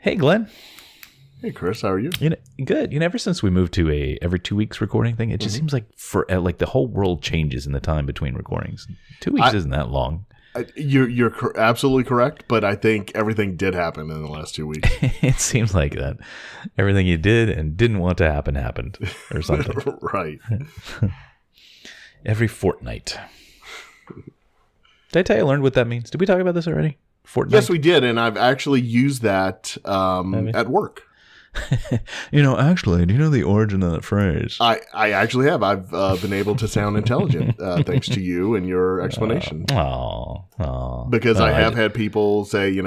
Hey, Glenn. Hey, Chris. How are you? Good. Ever since we moved to a every 2 weeks recording thing, it just seems like the whole world changes in the time between recordings. 2 weeks isn't that long. You're absolutely correct, but I think everything did happen in the last 2 weeks. It seems like that. Everything you did and didn't want to happen happened or something. Right. Every fortnight. Did I tell you I learned what that means? Did we talk about this already? Fortnight? Yes, we did, and I've actually used that at work. Actually, do you know the origin of that phrase? I actually have. I've been able to sound intelligent thanks to you and your explanation. Because I have had people say,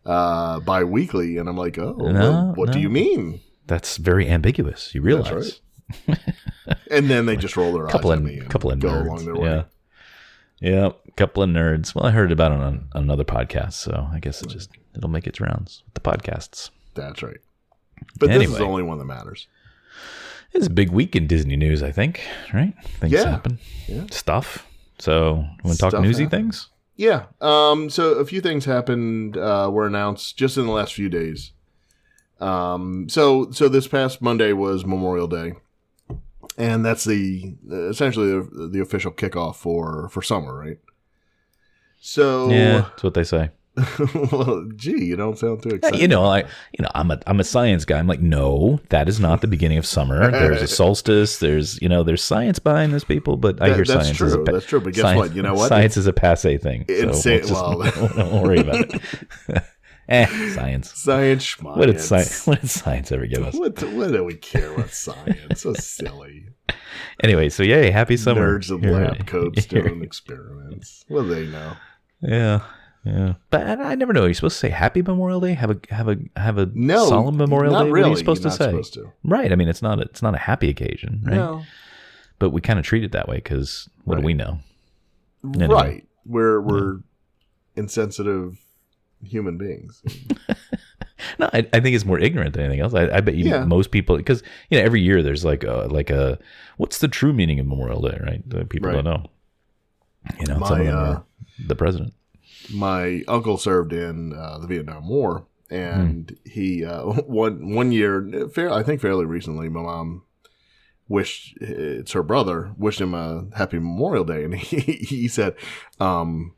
bi-weekly, and I'm like, what do you mean? That's very ambiguous. You realize? That's right. And then they just roll their eyes at me and couple of go nerds. along their way. Yeah, couple of nerds. Well, I heard about it on another podcast, so I guess it'll make its rounds with the podcasts. That's right. But anyway, this is the only one that matters. It's a big week in Disney news, I think, right? Things happen. Yeah. Stuff. So, you want to talk newsy things? Yeah. So a few things happened, were announced just in the last few days. So this past Monday was Memorial Day. And that's essentially the official kickoff for summer, right? So yeah, that's what they say. Well, gee, you don't sound too excited. I'm a science guy. I'm like, no, that is not the beginning of summer. There's a solstice. There's science behind this, people. But I hear that's science. True. That's true. But guess what? You know what? Science is a passé thing. Don't worry about it. Science. Science. What did science ever give us? What do we care about science? So silly. Anyway, so yay, happy summer. Nerds of lab coats doing experiments. What do they know? Yeah. Yeah, but I never know. Are you supposed to say Happy Memorial Day? Have a solemn Memorial Day? Really. What are you supposed to say? Supposed to. Right. I mean, it's not a happy occasion, right? No. But we kind of treat it that way because what do we know? Anyway. Right. We're insensitive human beings. No, I think it's more ignorant than anything else. I bet you most people, because every year there's like a what's the true meaning of Memorial Day, right? People don't know. Some of them are the president. My uncle served in the Vietnam War, and he one year, I think fairly recently, my mom it's her brother wished him a happy Memorial Day, and he said, "I'm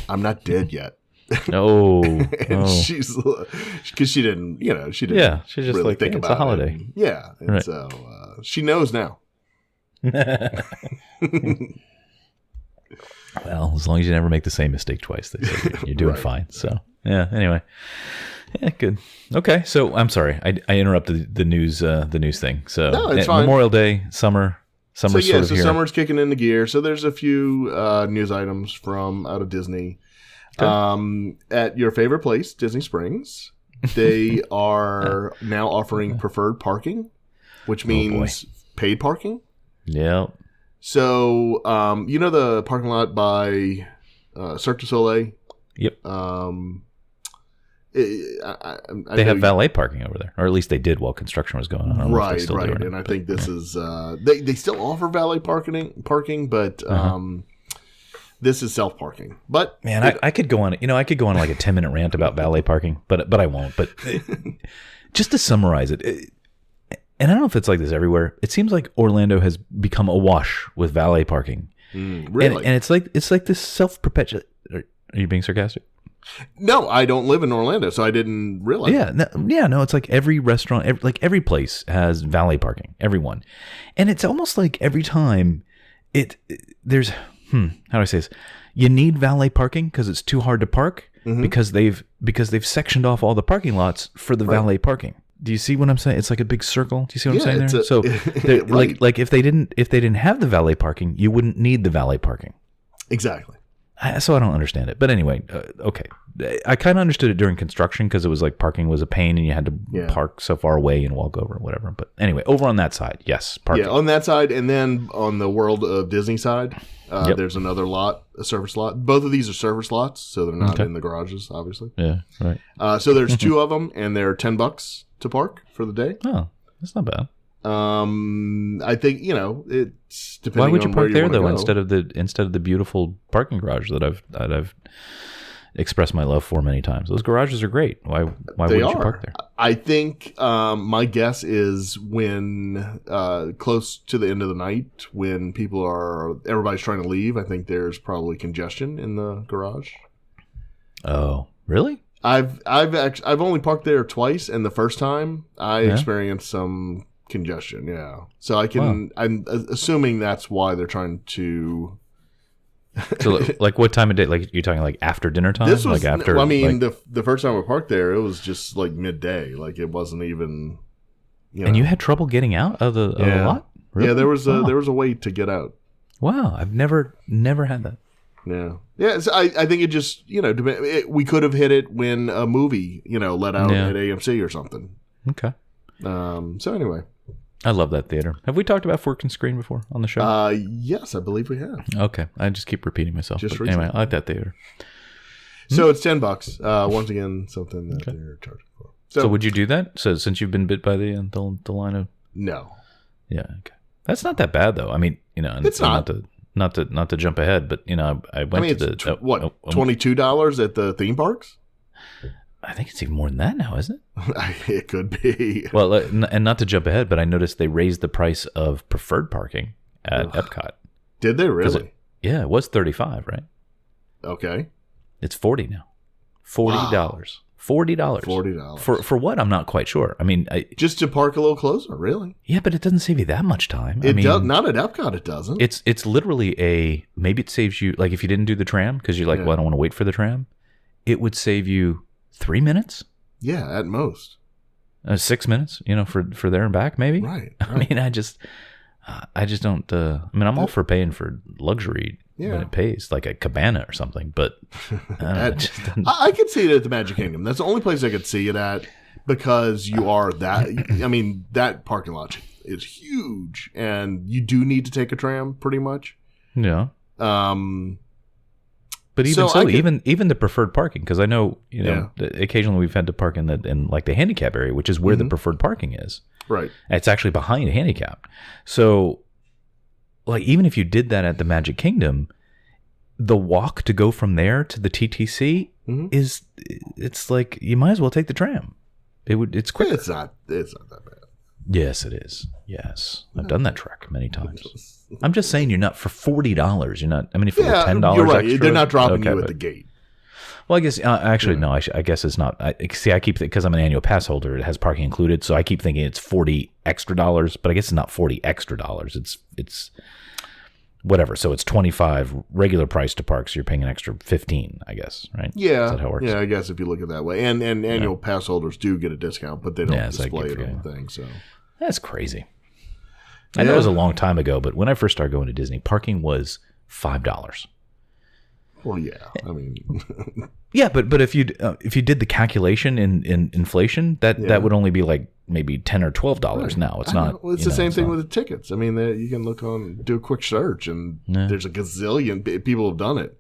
not dead yet." And she's because she didn't she's just really like think about it's a holiday. And so she knows now. Well, as long as you never make the same mistake twice, they say you're doing fine. So, anyway. Yeah, good. Okay, so I'm sorry. I interrupted the news thing. So, no, it's fine. Memorial Day, summer's sort of here. Summer's kicking into gear. So there's a few news items from out of Disney. Okay. At your favorite place, Disney Springs, they are now offering preferred parking, which means paid parking. Yeah. So, the parking lot by Cirque du Soleil? Yep. They have valet parking over there, or at least they did while construction was going on. Right. And I think this is they still offer valet parking, but this is self parking. But man, I could go on. I could go on like a 10-minute rant about valet parking, but I won't. But just to summarize it. And I don't know if it's like this everywhere. It seems like Orlando has become awash with valet parking. Really? And it's like this self-perpetuate. Are you being sarcastic? No, I don't live in Orlando, so I didn't realize. No. It's like every restaurant, every place has valet parking. Everyone, and it's almost like every time there's how do I say this? You need valet parking because it's too hard to park because they've sectioned off all the parking lots for the valet parking. Do you see what I'm saying? It's like a big circle. Do you see what I'm saying there? So, right. like if they didn't have the valet parking, you wouldn't need the valet parking. Exactly. So I don't understand it. But anyway, okay. I kind of understood it during construction because it was like parking was a pain and you had to park so far away and walk over or whatever. But anyway, over on that side, yes, parking. Yeah, on that side, and then on the World of Disney side, there's another lot, a service lot. Both of these are service lots, so they're not in the garages, obviously. Yeah, right. So there's two of them, and they're $10 to park for the day. Oh, that's not bad. I think it's depending. Why would you on park where there you though go. instead of the beautiful parking garage that I've expressed my love for many times. Those garages are great. Why wouldn't you park there? I think my guess is when close to the end of the night, when everybody's trying to leave, I think there's probably congestion in the garage. Oh, really? I've only parked there twice, and the first time I experienced some congestion. Yeah, so I'm assuming that's why they're trying to. So, like, what time of day? Like, you're talking like after dinner time? This was, like after. I mean, the first time I parked there, it was just like midday. Like, it wasn't even. And you had trouble getting out of the lot? Really? Yeah, there was a way to get out. Wow, I've never had that. Yeah. So I think it just we could have hit it when a movie let out at AMC or something. Okay. So anyway. I love that theater. Have we talked about Fork and Screen before on the show? Yes, I believe we have. Okay. I just keep repeating myself. Anyway, I like that theater. So it's $10. Once again, something that they're charging for. So would you do that? So since you've been bit by the line of... No. Yeah, okay. That's not that bad, though. I mean, it's not to jump ahead, but, I went to the... $22 at the theme parks? I think it's even more than that now, isn't it? It could be. Well, and not to jump ahead, but I noticed they raised the price of preferred parking at Epcot. Did they really? It was $35, right? Okay. It's $40 now. $40. Wow. $40. For what? I'm not quite sure. I mean, just to park a little closer, really? Yeah, but it doesn't save you that much time. Not at Epcot. It doesn't. It's literally maybe it saves you, like, if you didn't do the tram because you're like, well, I don't want to wait for the tram. It would save you 3 minutes. Yeah, at most. 6 minutes, for there and back, maybe. Right. I mean, I just don't. I'm all for paying for luxury when it pays, like a cabana or something. But I could see it at the Magic Kingdom. That's the only place I could see it at, because you are that. I mean, that parking lot is huge, and you do need to take a tram, pretty much. Yeah. But even the preferred parking, because I know occasionally we've had to park in like the handicap area, which is where the preferred parking is. Right. It's actually behind handicap. So, like, even if you did that at the Magic Kingdom, the walk to go from there to the TTC it's like you might as well take the tram. It's quick. It's not that bad. Yes, it is. Yes, I've done that trek many times. I'm just saying, you're not for $40. You're not. I mean, if it were $10 you're right. extra, They're not dropping you at the gate. Well, I guess no. I guess it's not. I keep because I'm an annual pass holder. It has parking included, so I keep thinking it's $40 extra. But I guess it's not $40 extra. It's whatever. So it's $25 regular price to park. So you're paying an extra $15, I guess. Right? Yeah. Is that how it works? Yeah, I guess if you look at it that way, and annual pass holders do get a discount, but they don't display it on the thing. So that's crazy. I know it was a long time ago, but when I first started going to Disney, parking was $5. Well, yeah, I mean, yeah, but if you did the calculation in inflation, that would only be like maybe $10 or $12 now. It's not. Well, it's the same thing with the tickets. I mean, you can do a quick search, and there's a gazillion people have done it.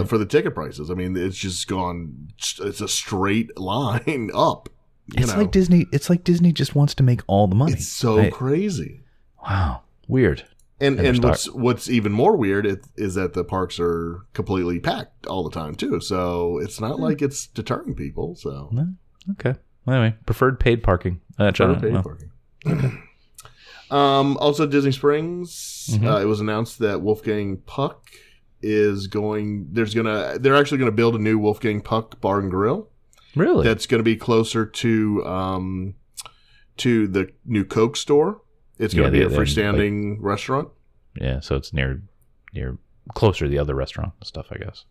For the ticket prices, I mean, it's just gone. It's a straight line up. Like Disney. It's like Disney just wants to make all the money. It's so crazy. Wow, weird. And what's even more weird is that the parks are completely packed all the time too. So it's not like it's deterring people. So okay. Anyway, preferred paid parking. Preferred paid parking. Okay. Also, Disney Springs. It was announced that Wolfgang Puck is going. They're actually going to build a new Wolfgang Puck Bar and Grill. Really? That's going to be closer to the new Coke store. It's going to be a freestanding restaurant. Yeah, so it's near closer to the other restaurant stuff, I guess.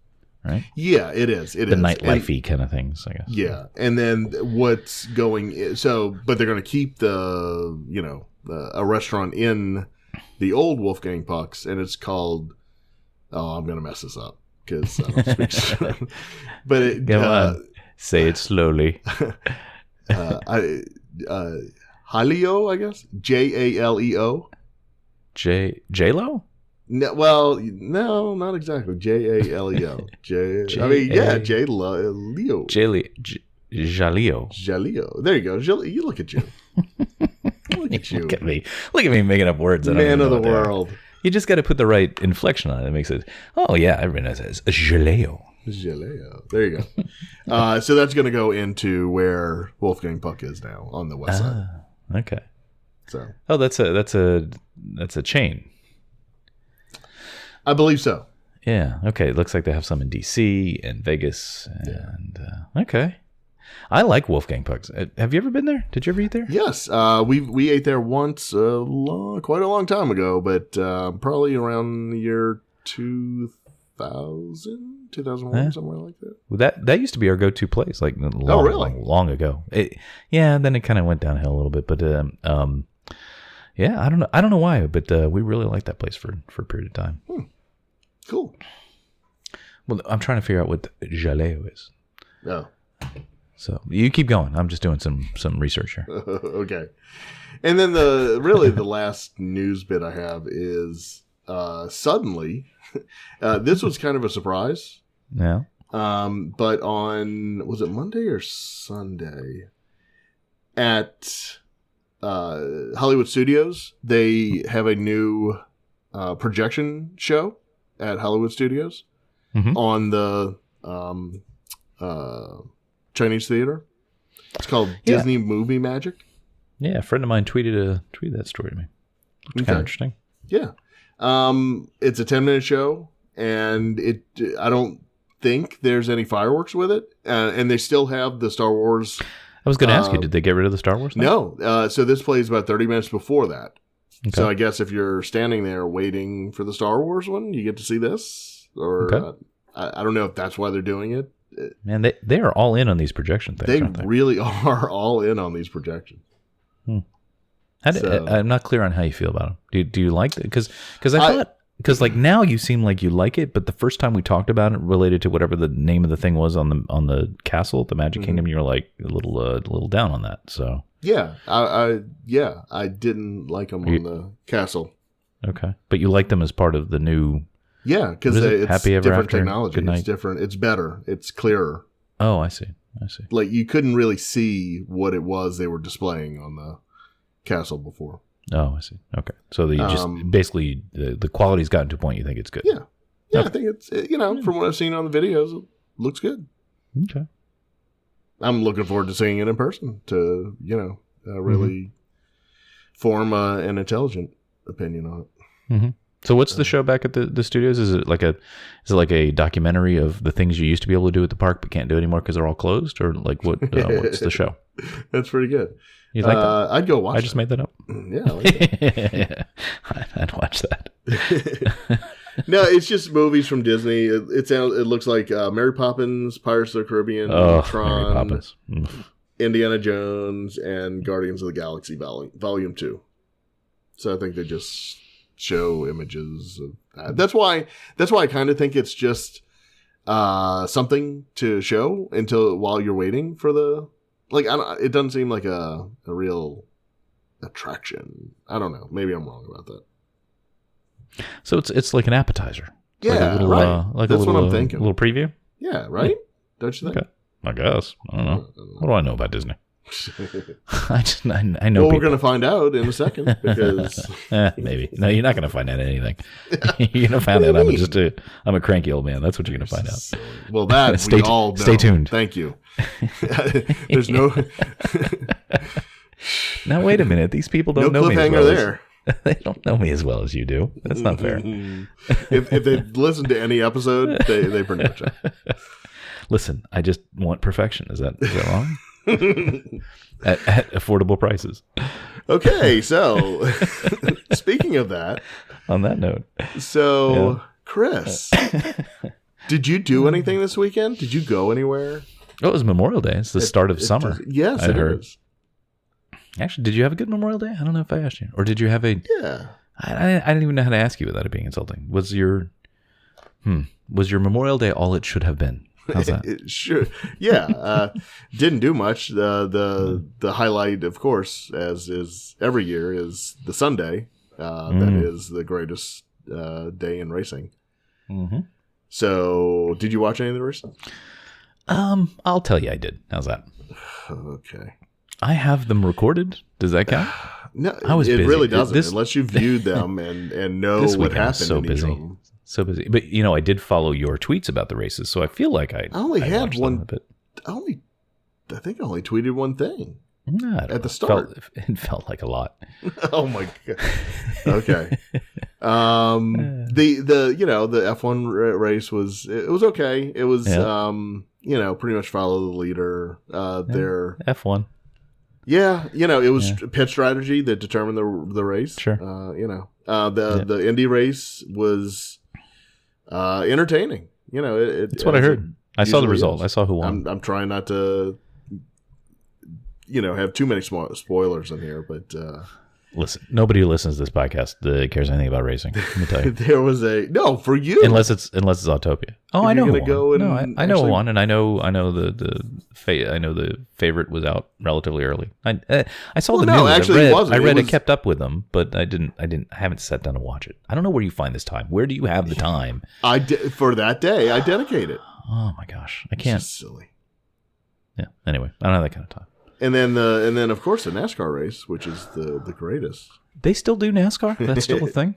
Right? Yeah, it is. The nightlife-y kind of things, I guess. Yeah, and then what's going but they're going to keep a restaurant in the old Wolfgang Puck's, and it's called. Oh, I'm going to mess this up because I don't speak. But come on, say it slowly. Jaleo, I guess. Jaleo. J-Lo? No, well, no, not exactly. Jaleo. Jaleo. Jaleo. There you go. You look at you. Look at you. Look at me making up words. Man of the world. You just got to put the right inflection on it. It makes it. Oh yeah, everybody knows it. Jaleo. Jaleo. There you go. So that's going to go into where Wolfgang Puck is now on the west side. Okay. So. Oh, that's a chain. I believe so. Yeah. Okay. It looks like they have some in DC and Vegas. And okay. I like Wolfgang Puck's. Have you ever been there? Did you ever eat there? Yes. We ate there once, quite a long time ago, but probably around the year 2001, somewhere like that. Well, that used to be our go-to place, like long ago. Then it kind of went downhill a little bit, but yeah, I don't know why, but we really liked that place for a period of time. Cool. Well, I'm trying to figure out what jaleo is. Oh. So you keep going. I'm just doing some research here. Okay. And then the last news bit I have is suddenly, this was kind of a surprise. Yeah. But was it Monday or Sunday at Hollywood Studios, they have a new projection show at Hollywood Studios on the Chinese theater. It's called Disney Movie Magic. Yeah, a friend of mine tweeted that story to me. It's kind of interesting. Yeah. It's a 10-minute show, and I don't think there's any fireworks with it. And they still have the Star Wars. I was going to ask you, did they get rid of the Star Wars thing? No. So this plays about 30 minutes before that. Okay. So I guess if you're standing there waiting for the Star Wars one, you get to see this. Or I don't know if that's why they're doing it. Man, they are all in on these projection things. They aren't they really are all in on these projections. I'm not clear on how you feel about them. Do you like it? Because I thought, because like now you seem like you like it, but the first time we talked about it related to whatever the name of the thing was on the castle, the Magic Kingdom, you were like a little down on that. So yeah, I didn't like them on the castle. Okay, but you like them as part of the new. Yeah, because it's Happy Ever different After? technology. Good night. It's different. It's better. It's clearer. Oh, I see. Like you couldn't really see what it was they were displaying on the castle before. Oh, I see. Okay, so you just basically the quality's gotten to a point you think it's good. Yeah, Okay. I think it's from what I've seen on the videos, it looks good. Okay, I'm looking forward to seeing it in person to really form an intelligent opinion on it. Mm-hmm. So what's the show back at the studios? Is it like a documentary of the things you used to be able to do at the park but can't do anymore because they're all closed, or like what's the show? That's pretty good. You like that? I'd go watch. I just made that up. Yeah, I like it. I'd watch that. No, it's just movies from Disney. It looks like Mary Poppins, Pirates of the Caribbean, Tron, Mary Poppins. Indiana Jones, and Guardians of the Galaxy Volume 2. So I think they just show images of that. That's why I kind of think it's just something to show while you're waiting for the it doesn't seem like a real attraction. I don't know. Maybe I'm wrong about that. So it's like an appetizer. It's Yeah, like a little, right. That's what I'm thinking. A little preview. Yeah, right. Don't you think? Okay. I guess. I don't know. What do I know about Disney? I know. Well, we're going to find out in a second because maybe. No, you're not going to find out anything. You're going to find out I'm a cranky old man. That's what you're going to find out. Well, that we all know. Stay tuned. Thank you. There's no. Now wait a minute. These people don't know me as cliffhanger well there. They don't know me as well as you do. That's not fair. If they listen to any episode, they pretty much have. Listen, I just want perfection. Is that wrong? at affordable prices. Okay, so speaking of that, on that note, Chris, did you do anything this weekend? Did you go anywhere? Oh, it was Memorial Day. It's the start of summer. Yes, I heard. Is. Actually, did you have a good Memorial Day? I don't know if I asked you, or did you have a? Yeah, I didn't even know how to ask you without it being insulting. Was your Memorial Day all it should have been? How's that? Sure. Yeah. Didn't do much. The highlight, of course, as is every year, is the Sunday. That is the greatest day in racing. Mm-hmm. So, did you watch any of the races? I'll tell you, I did. How's that? Okay. I have them recorded. Does that count? No, it busy. Really doesn't, unless you viewed them and know what happened in each of them. So busy. But, I did follow your tweets about the races, so I feel like I only I had watched one. them a bit. I think I only tweeted one thing At the start. It felt like a lot. Oh my god. Okay. The F1 race was okay. It was pretty much follow the leader. Their F1. Yeah, it was pit strategy that determined the race. Sure. The Indy race was entertaining. That's what I heard. I saw the result. I saw who won. I'm trying not to have too many spoilers in here, but listen, nobody who listens to this podcast cares anything about racing. Let me tell you. There was for you, unless it's Autopia. Oh, I know. I know one, and I know the favorite was out relatively early. I saw the news. Actually, it wasn't. I read it kept up with them, but I haven't sat down to watch it. I don't know where you find this time. Where do you have the time? For that day, I dedicate it. Oh my gosh, I can't. It's just silly. Yeah. Anyway, I don't have that kind of time. And then of course the NASCAR race, which is the greatest. They still do NASCAR? That's still a thing?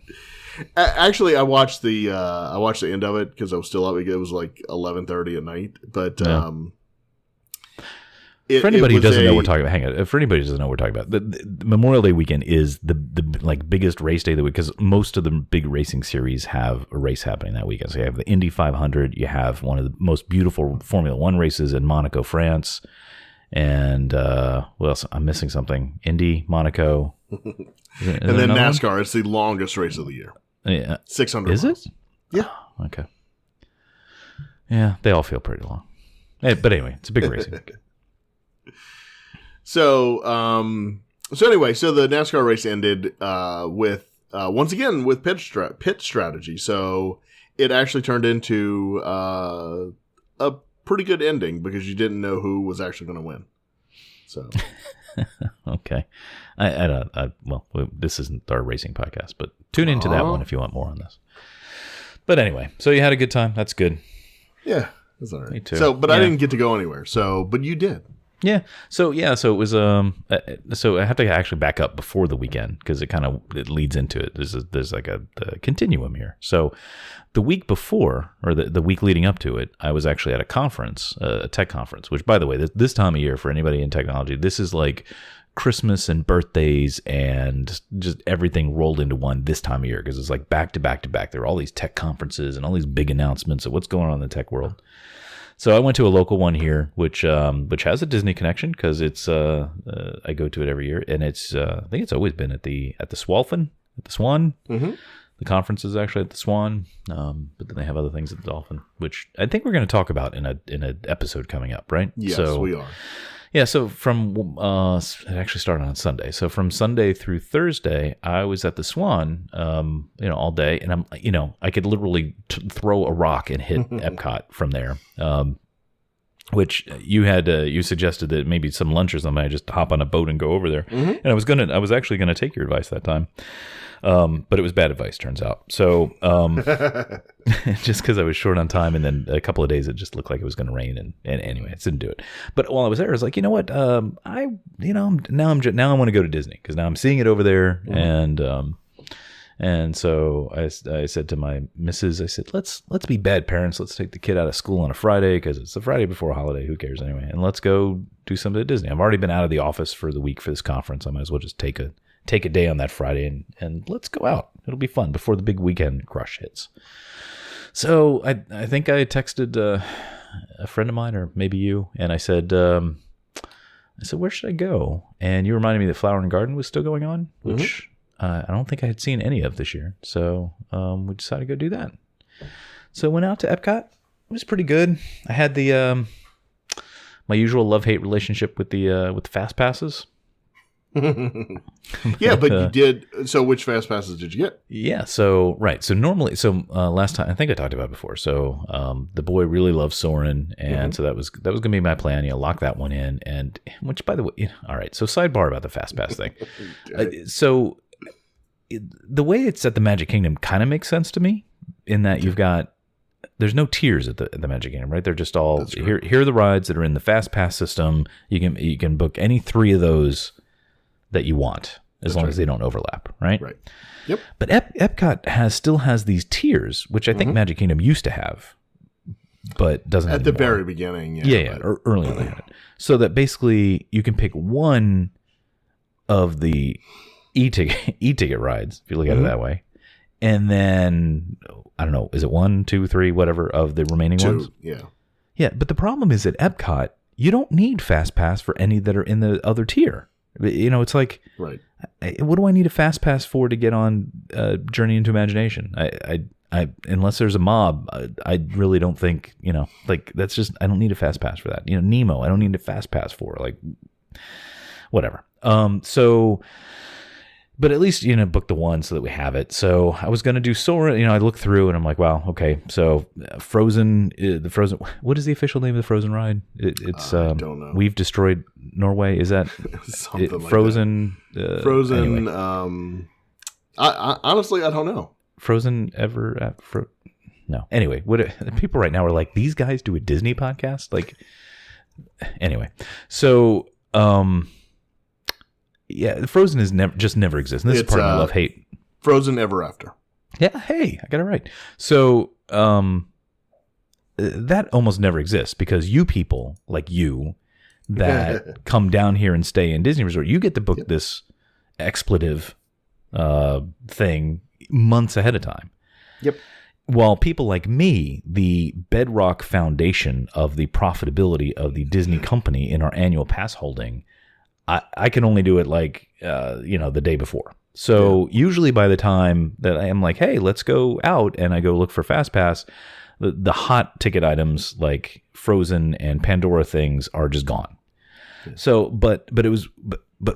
Actually, I watched the end of it because I was still up. It was like 11:30 at night. But for anybody who doesn't know what we're talking about, hang on. For anybody who doesn't know what we're talking about, the Memorial Day weekend is the like biggest race day of the week because most of the big racing series have a race happening that weekend. So you have the Indy 500. You have one of the most beautiful Formula One races in Monaco, France. And what else? I'm missing something. Indy, Monaco. And then NASCAR. One? It's the longest race of the year. Yeah. 600 Is miles. it? Yeah. Okay. Yeah, they all feel pretty long. But anyway, it's a big racing. So anyway, the NASCAR race ended with once again with pit strategy. So it actually turned into a pretty good ending because you didn't know who was actually going to win. So okay, well, this isn't our racing podcast, but tune into that one if you want more on this. But anyway, so you had a good time. That's good. Yeah, that's all right. Me too. So, but I didn't get to go anywhere. So, but you did. Yeah. So it was so I have to actually back up before the weekend because it leads into it. There's like a continuum here. So the week before or the week leading up to it, I was actually at a conference, a tech conference, which by the way, this time of year for anybody in technology, this is like Christmas and birthdays and just everything rolled into one this time of year because it's like back to back to back. There are all these tech conferences and all these big announcements of what's going on in the tech world. So I went to a local one here, which has a Disney connection because it's I go to it every year, and it's I think it's always been at the Swalfin, at the Swan. Mm-hmm. The conference is actually at the Swan, but then they have other things at the Dolphin, which I think we're going to talk about in an episode coming up, right? Yes, we are. Yeah, so from it actually started on Sunday. So from Sunday through Thursday, I was at the Swan, all day, and I could literally throw a rock and hit Epcot from there. Which you suggested that maybe some lunch or something, I just hop on a boat and go over there. Mm-hmm. And I was actually gonna take your advice that time. But it was bad advice, turns out. So, just because I was short on time, and then a couple of days it just looked like it was going to rain, and anyway, it didn't do it. But while I was there, I was like, you know what? Now I want to go to Disney because now I'm seeing it over there, mm-hmm. and so I said to my missus, I said, let's be bad parents. Let's take the kid out of school on a Friday because it's the Friday before a holiday. Who cares anyway? And let's go do something at Disney. I've already been out of the office for the week for this conference. I might as well just take a day on that Friday and let's go out. It'll be fun before the big weekend crush hits. So I think I texted a friend of mine or maybe you, and I said, where should I go? And you reminded me that Flower and Garden was still going on, which I don't think I had seen any of this year. So we decided to go do that. So went out to Epcot. It was pretty good. I had the my usual love-hate relationship with the fast passes. Yeah, but you did. So which fast passes did you get? Yeah. So normally, last time I think I talked about it before. So the boy really loves Soarin', and so that was going to be my plan. Lock that one in, and which by the way, all right. So sidebar about the fast pass thing. So the way it's at the Magic Kingdom kind of makes sense to me in that there's no tiers at the Magic Kingdom, right? They're just all here are the rides that are in the fast pass system. You can book any three of those that you want. as long as they don't overlap, right? Right. Yep. But Epcot still has these tiers, which I think Magic Kingdom used to have, but doesn't at the very beginning. Yeah, early on they had it. So that basically you can pick one of the e-ticket rides, if you look at it that way, and then I don't know, is it 1, 2, 3, whatever of the remaining ones? Yeah. But the problem is at Epcot, you don't need Fast Pass for any that are in the other tier. You know, it's like, right. What do I need a Fast Pass for to get on Journey into Imagination? I unless there's a mob, I really don't think, you know, like that's just, I don't need a Fast Pass for that. You know, Nemo, I don't need a Fast Pass for, like, whatever. So, but at least, you know, book the one so that we have it. So I was going to do Sora, you know, I looked through and I'm like, wow, okay. So Frozen, what is the official name of the Frozen ride? It's, I don't know. We've Destroyed Norway. Is that something like Frozen? That. Frozen. Anyway. I honestly, I don't know. Frozen ever? No. Anyway, people right now are like, these guys do a Disney podcast? Like, anyway. So, yeah, Frozen is never exists. And this is part of my love-hate. Frozen Ever After. Yeah, hey, I got it right. So, that almost never exists because you people like you that come down here and stay in Disney Resort, you get to book this expletive thing months ahead of time. Yep. While people like me, the bedrock foundation of the profitability of the Disney company in our annual pass holding, I can only do it like, the day before. So usually by the time that I am like, hey, let's go out and I go look for Fast Pass, the hot ticket items like Frozen and Pandora things are just gone. Yeah. So, but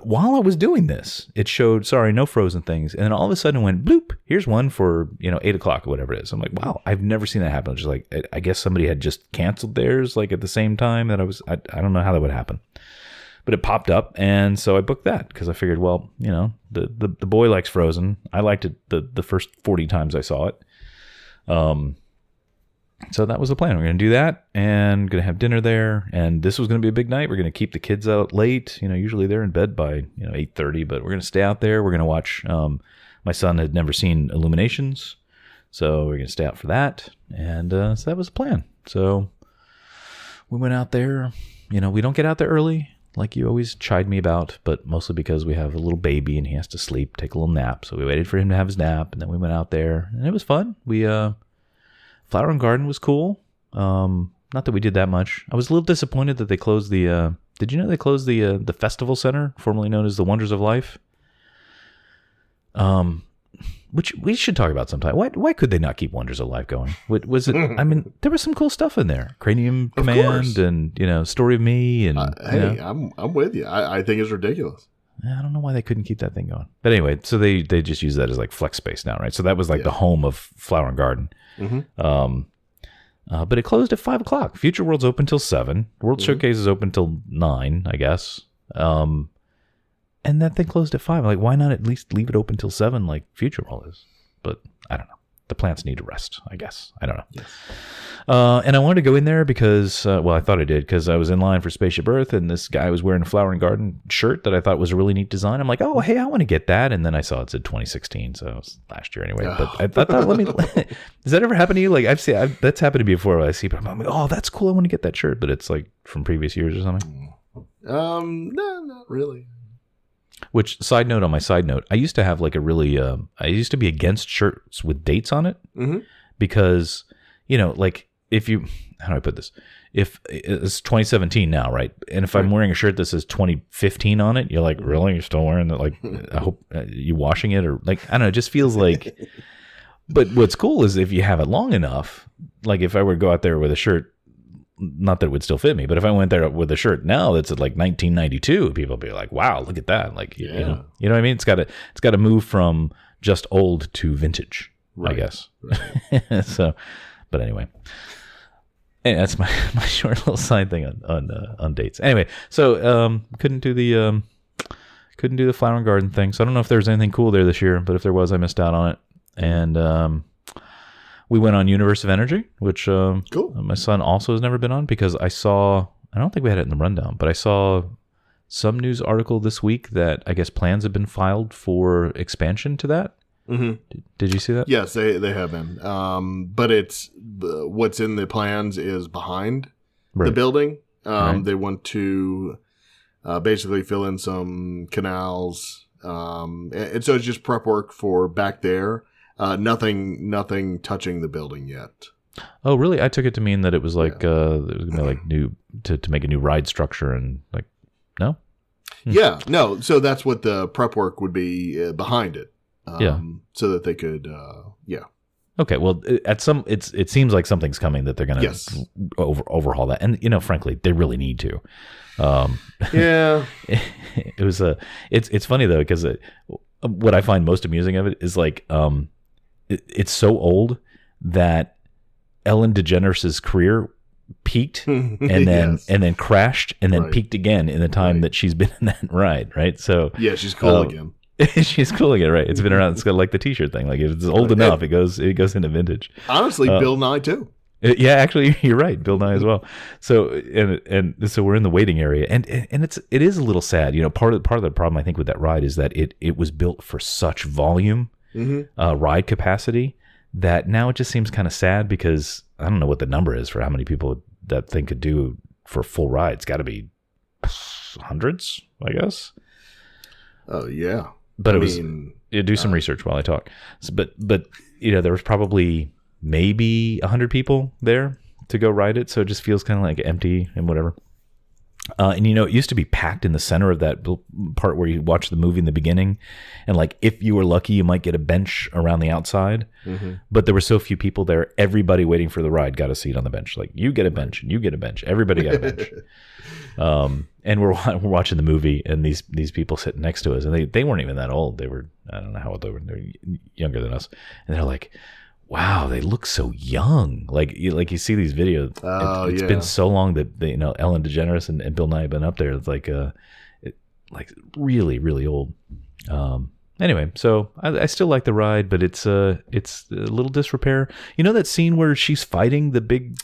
while I was doing this, it showed, no Frozen things. And then all of a sudden it went bloop, here's one for, 8 o'clock or whatever it is. I'm like, wow, I've never seen that happen. Just like, I guess somebody had just canceled theirs like at the same time that I don't know how that would happen. But it popped up, and so I booked that because I figured, well, the boy likes Frozen. I liked it the first 40 times I saw it. So that was the plan. We're going to do that, and going to have dinner there, and this was going to be a big night. We're going to keep the kids out late. Usually they're in bed by 8:30, but we're going to stay out there. We're going to watch. My son had never seen Illuminations, so we're going to stay out for that, and so that was the plan. So we went out there. We don't get out there early, like you always chide me about, but mostly because we have a little baby and he has to sleep, take a little nap. So we waited for him to have his nap, and then we went out there, and it was fun. We Flower and Garden was cool. Not that we did that much. I was a little disappointed that they closed the. Did you know they closed the festival center, formerly known as the Wonders of Life? Which we should talk about sometime. Why could they not keep Wonders of Life going? Was it? I mean, there was some cool stuff in there. Cranium Command and Story of Me and. Hey, I'm with you. I think it's ridiculous. I don't know why they couldn't keep that thing going. But anyway, so they just use that as like flex space now, right? So that was like the home of Flower and Garden. Mm-hmm. But it closed at 5 o'clock. Future World's open till 7. World Showcase is open till 9, I guess. And that thing closed at 5. Like, why not at least leave it open till 7 like Future World is? But I don't know. The plants need to rest, I guess. I don't know. Yes. And I wanted to go in there because, I thought I did, because I was in line for Spaceship Earth, and this guy was wearing a Flower and Garden shirt that I thought was a really neat design. I'm like, oh, hey, I want to get that. And then I saw it said 2016, so it was last year anyway. But I thought, does that ever happen to you? Like, that's happened to me before. I see, but I'm like, oh, that's cool. I want to get that shirt. But it's like from previous years or something. No, not really. Which, side note on my side note, I used to have like a really, I used to be against shirts with dates on it because, like if you, how do I put this? If it's 2017 now, right? And if I'm wearing a shirt that says 2015 on it, you're like, really? You're still wearing that? Like, I hope you washing it or like, I don't know, it just feels like, but what's cool is if you have it long enough, like if I were to go out there with a shirt, not that it would still fit me, but if I went there with a shirt now that's at like 1992, people would be like, wow, look at that. Like, you know what I mean? It's got to move from just old to vintage, right. I guess. Right. So, but anyway, that's my short little side thing on dates. Anyway, so, couldn't do the Flower and Garden thing. So I don't know if there was anything cool there this year, but if there was, I missed out on it. And, we went on Universe of Energy, which my son also has never been on because I don't think we had it in the rundown, but I saw some news article this week that I guess plans have been filed for expansion to that. Mm-hmm. Did you see that? Yes, they have been. But what's in the plans is behind the building. They want to basically fill in some canals. And so it's just prep work for back there. Nothing touching the building yet. Oh, really? I took it to mean that it was like it was gonna be like new to make a new ride structure and like no. Yeah, no. So that's what the prep work would be behind it. So that they could. Okay. Well, it seems like something's coming that they're gonna overhaul that, and frankly, they really need to. Yeah. It's funny though because what I find most amusing of it is like it's so old that Ellen DeGeneres' career peaked and then crashed and then peaked again in the time that she's been in that ride, right? So yeah, she's cool again. She's cool again, right? It's been around. It's got like the T-shirt thing. Like if it's old enough, it goes into vintage. Honestly, Bill Nye too. Yeah, actually, you're right, Bill Nye as well. So and so we're in the waiting area, and it is a little sad. Part of the problem I think with that ride is that it was built for such volume, ride capacity, that now it just seems kind of sad because I don't know what the number is for how many people that thing could do for a full ride. It's got to be hundreds, I guess. Oh yeah, but do some research while I talk. So, but there was probably maybe 100 people there to go ride it, so it just feels kind of like empty and whatever. And it used to be packed in the center of that part where you watch the movie in the beginning, and like if you were lucky, you might get a bench around the outside. Mm-hmm. But there were so few people there, everybody waiting for the ride got a seat on the bench. Like you get a bench and you get a bench, everybody got a bench. And we're watching the movie, and these people sitting next to us, and they weren't even that old. They were, I don't know how old they were. They're younger than us, and they're like, wow, they look so young. Like you see these videos. It's been so long that Ellen DeGeneres and Bill Nye have been up there. It's like really, really old. Anyway, so I still like the ride, but it's a little disrepair. You know that scene where she's fighting the big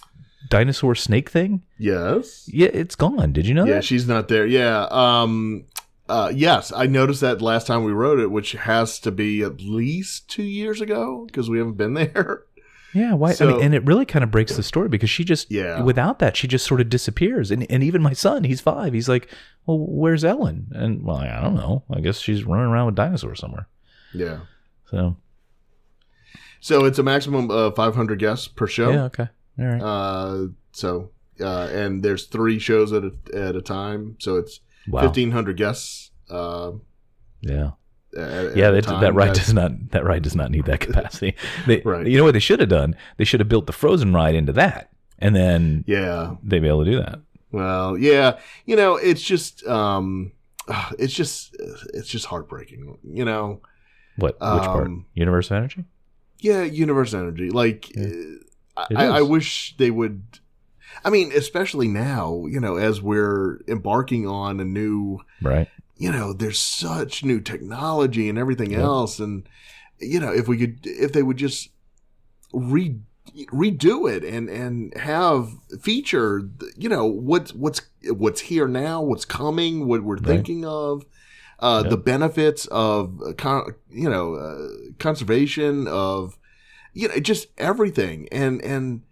dinosaur snake thing? Yes. Yeah, it's gone. Did you know that? Yeah, she's not there. Yeah. Yes, I noticed that last time we rode it, which has to be at least 2 years ago because we haven't been there. Yeah, why? So, and it really kind of breaks the story because she just, without that, she just sort of disappears. And even my son, he's 5. He's like, well, where's Ellen? And well, I don't know. I guess she's running around with dinosaurs somewhere. Yeah. So it's a maximum of 500 guests per show. Yeah. Okay. All right. And there's 3 shows at a time, so it's 1,500 guests. That ride does not need that capacity. Right. You know what they should have done? They should have built the Frozen ride into that, and then they'd be able to do that. Well, yeah, it's just heartbreaking. What? Which part? Universe of Energy? Yeah, Universe of Energy. Like, I wish they would. I mean, especially now, as we're embarking on a new, right? There's such new technology and everything else, and if they would just redo it and have feature, what's here now, what's coming, what we're thinking of, the benefits of conservation of, just everything, and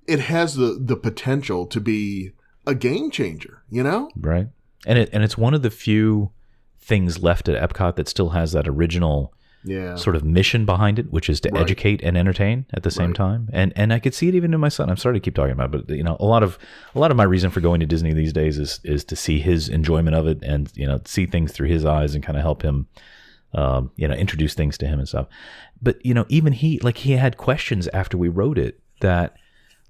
it has the potential to be a game changer, Right. And it's one of the few things left at Epcot that still has that original sort of mission behind it, which is to educate and entertain at the same time. And I could see it even in my son. I'm sorry to keep talking about it, but a lot of my reason for going to Disney these days is to see his enjoyment of it and see things through his eyes and kind of help him introduce things to him and stuff. But even he had questions after we wrote it that,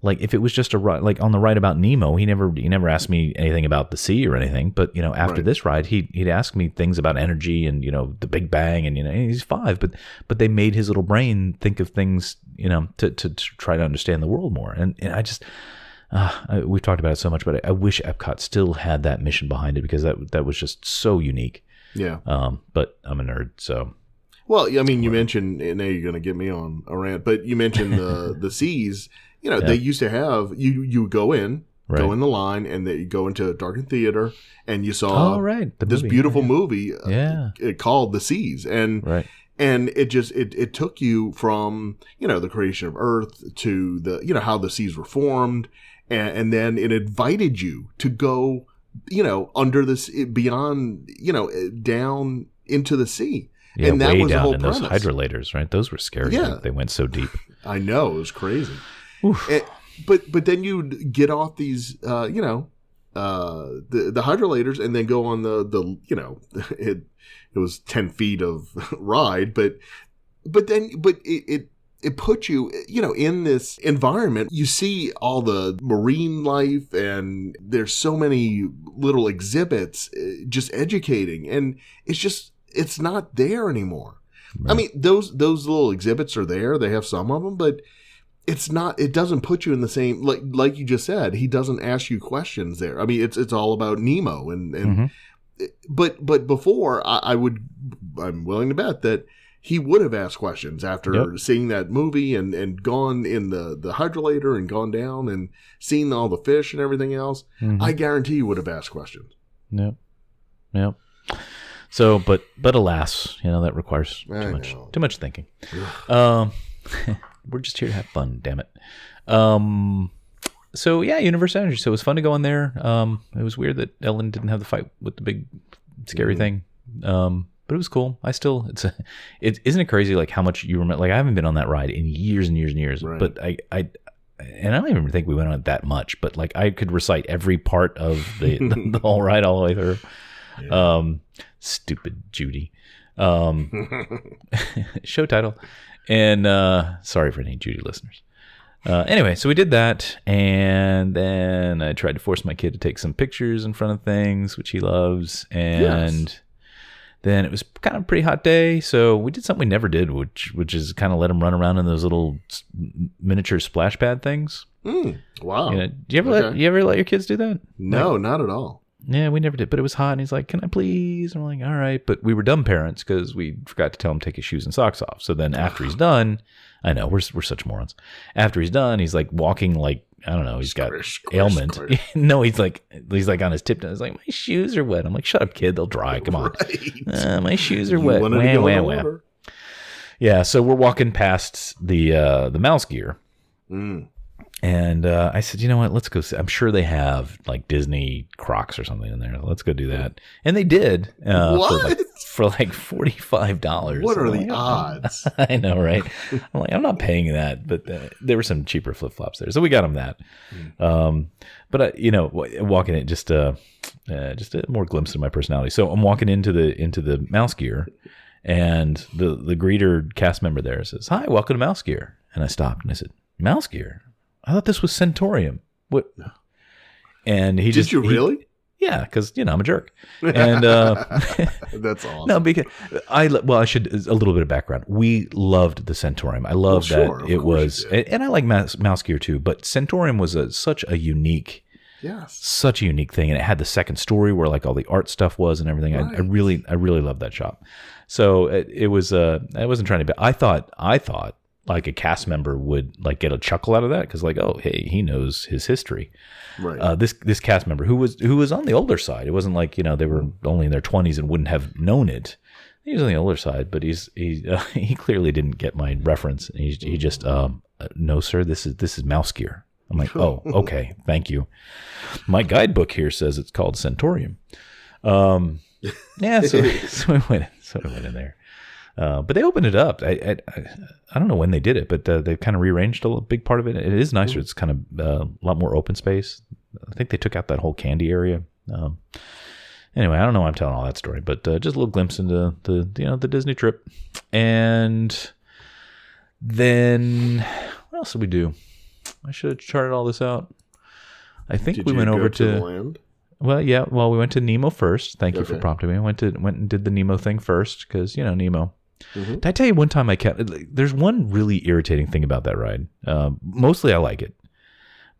like, if it was just a ride, like on the ride about Nemo, he never asked me anything about the sea or anything. But after this ride, he'd ask me things about energy and the Big Bang, and he's 5, but they made his little brain think of things to try to understand the world more. And I just we've talked about it so much, but I wish Epcot still had that mission behind it because that was just so unique. Yeah. But I'm a nerd, so. Well, I mean, you mentioned, and now you're going to get me on a rant, but you mentioned the seas. They used to have, you would go in, Right. go in the line, and then you go into a darkened theater, and you saw this beautiful movie called The Seas. And and it just it took you from, you know, the creation of Earth to the, you know, how the seas were formed, and then it invited you to go, you know, under this, beyond, you know, down into the sea. Yeah, and that way was the down whole in premise. those hydrolators, right? Those were scary. Yeah. They went so deep. I know, it was crazy. But then you'd get off these, you know, the hydrolators, and then go on the you know, it was 10 feet of ride, but it put you, you know, in this environment. You see all the marine life, and there's so many little exhibits, just educating, and it's not there anymore. Right. I mean, those little exhibits are there. They have some of them, but it's not, it doesn't put you in the same, like you just said, he doesn't ask you questions there. I mean, it's all about Nemo, and but before, I'm willing to bet that he would have asked questions after seeing that movie, and gone in the hydrolator, and gone down and seen all the fish and everything else. I guarantee he would have asked questions. Yep. So, but alas, you know, that requires too much thinking. We're just here to have fun, damn it. So yeah, Universal Energy. So it was fun to go in there. It was weird that Ellen didn't have the fight with the big scary thing. But it was cool. Isn't it crazy like how much you remember? Like, I haven't been on that ride in years and years and years. Right. But I don't even think we went on it that much. But like, I could recite every part of the whole ride all the way through. Yeah. Stupid Judy. Show title. And sorry for any Judy listeners. Anyway, so we did that, and then I tried to force my kid to take some pictures in front of things, which he loves, and then it was kind of a pretty hot day, so we did something we never did, which is kind of let him run around in those little miniature splash pad things. Wow! You know, do you ever let your kids do that? No, not at all. Yeah, we never did, but it was hot, and he's like, "Can I please?" And I'm like, "All right," but we were dumb parents because we forgot to tell him to take his shoes and socks off. So then after he's done, I know we're such morons. After he's done, he's like walking like, I don't know, he's got ailment. No, he's like on his tiptoes. He's like, "My shoes are wet." I'm like, "Shut up, kid, they'll dry. Come on." Right. My shoes are wet. Wah. Yeah, so we're walking past the mouse gear. And I said, you know what? Let's go see. I'm sure they have like Disney Crocs or something in there. Let's go do that. And they did. For like $45. What are the odds? I know, right? I'm like, I'm not paying that. But there were some cheaper flip flops there, so we got them that. But you know, walking it just a more glimpse of my personality. So I'm walking into the mouse gear, and the greeter cast member there says, "Hi, welcome to Mouse Gear." And I stopped and I said, "Mouse Gear? I thought this was Centaurium." What? And he Did you really? Yeah, because you know I'm a jerk. And that's awesome. No, because I should a little bit of background. We loved the Centaurium. I loved that it was, and I like Mouse Gear too. But Centaurium was such a unique thing, and it had the second story where like all the art stuff was and everything. Right. I really loved that shop. So it was. I wasn't trying to be. I thought like a cast member would like get a chuckle out of that because like, oh, hey, he knows his history. Right. This cast member who was on the older side. It wasn't like, you know, they were only in their 20s and wouldn't have known it. He was on the older side, but he clearly didn't get my reference. He just no, sir, this is Mouse Gear. I'm like, oh, okay, thank you. My guidebook here says it's called Centaurium. Yeah, so we went in there. But they opened it up. I don't know when they did it, but they kind of rearranged a big part of it. It is nicer. It's kind of a lot more open space. I think they took out that whole candy area. Anyway, I don't know why I'm telling all that story, but just a little glimpse into the Disney trip. And then what else did we do? I should have charted all this out. I think we went over to the land? Well, yeah. Well, we went to Nemo first. Thank you for prompting me. I went and did the Nemo thing first because Nemo. Did I tell you one time there's one really irritating thing about that ride. Mostly I like it,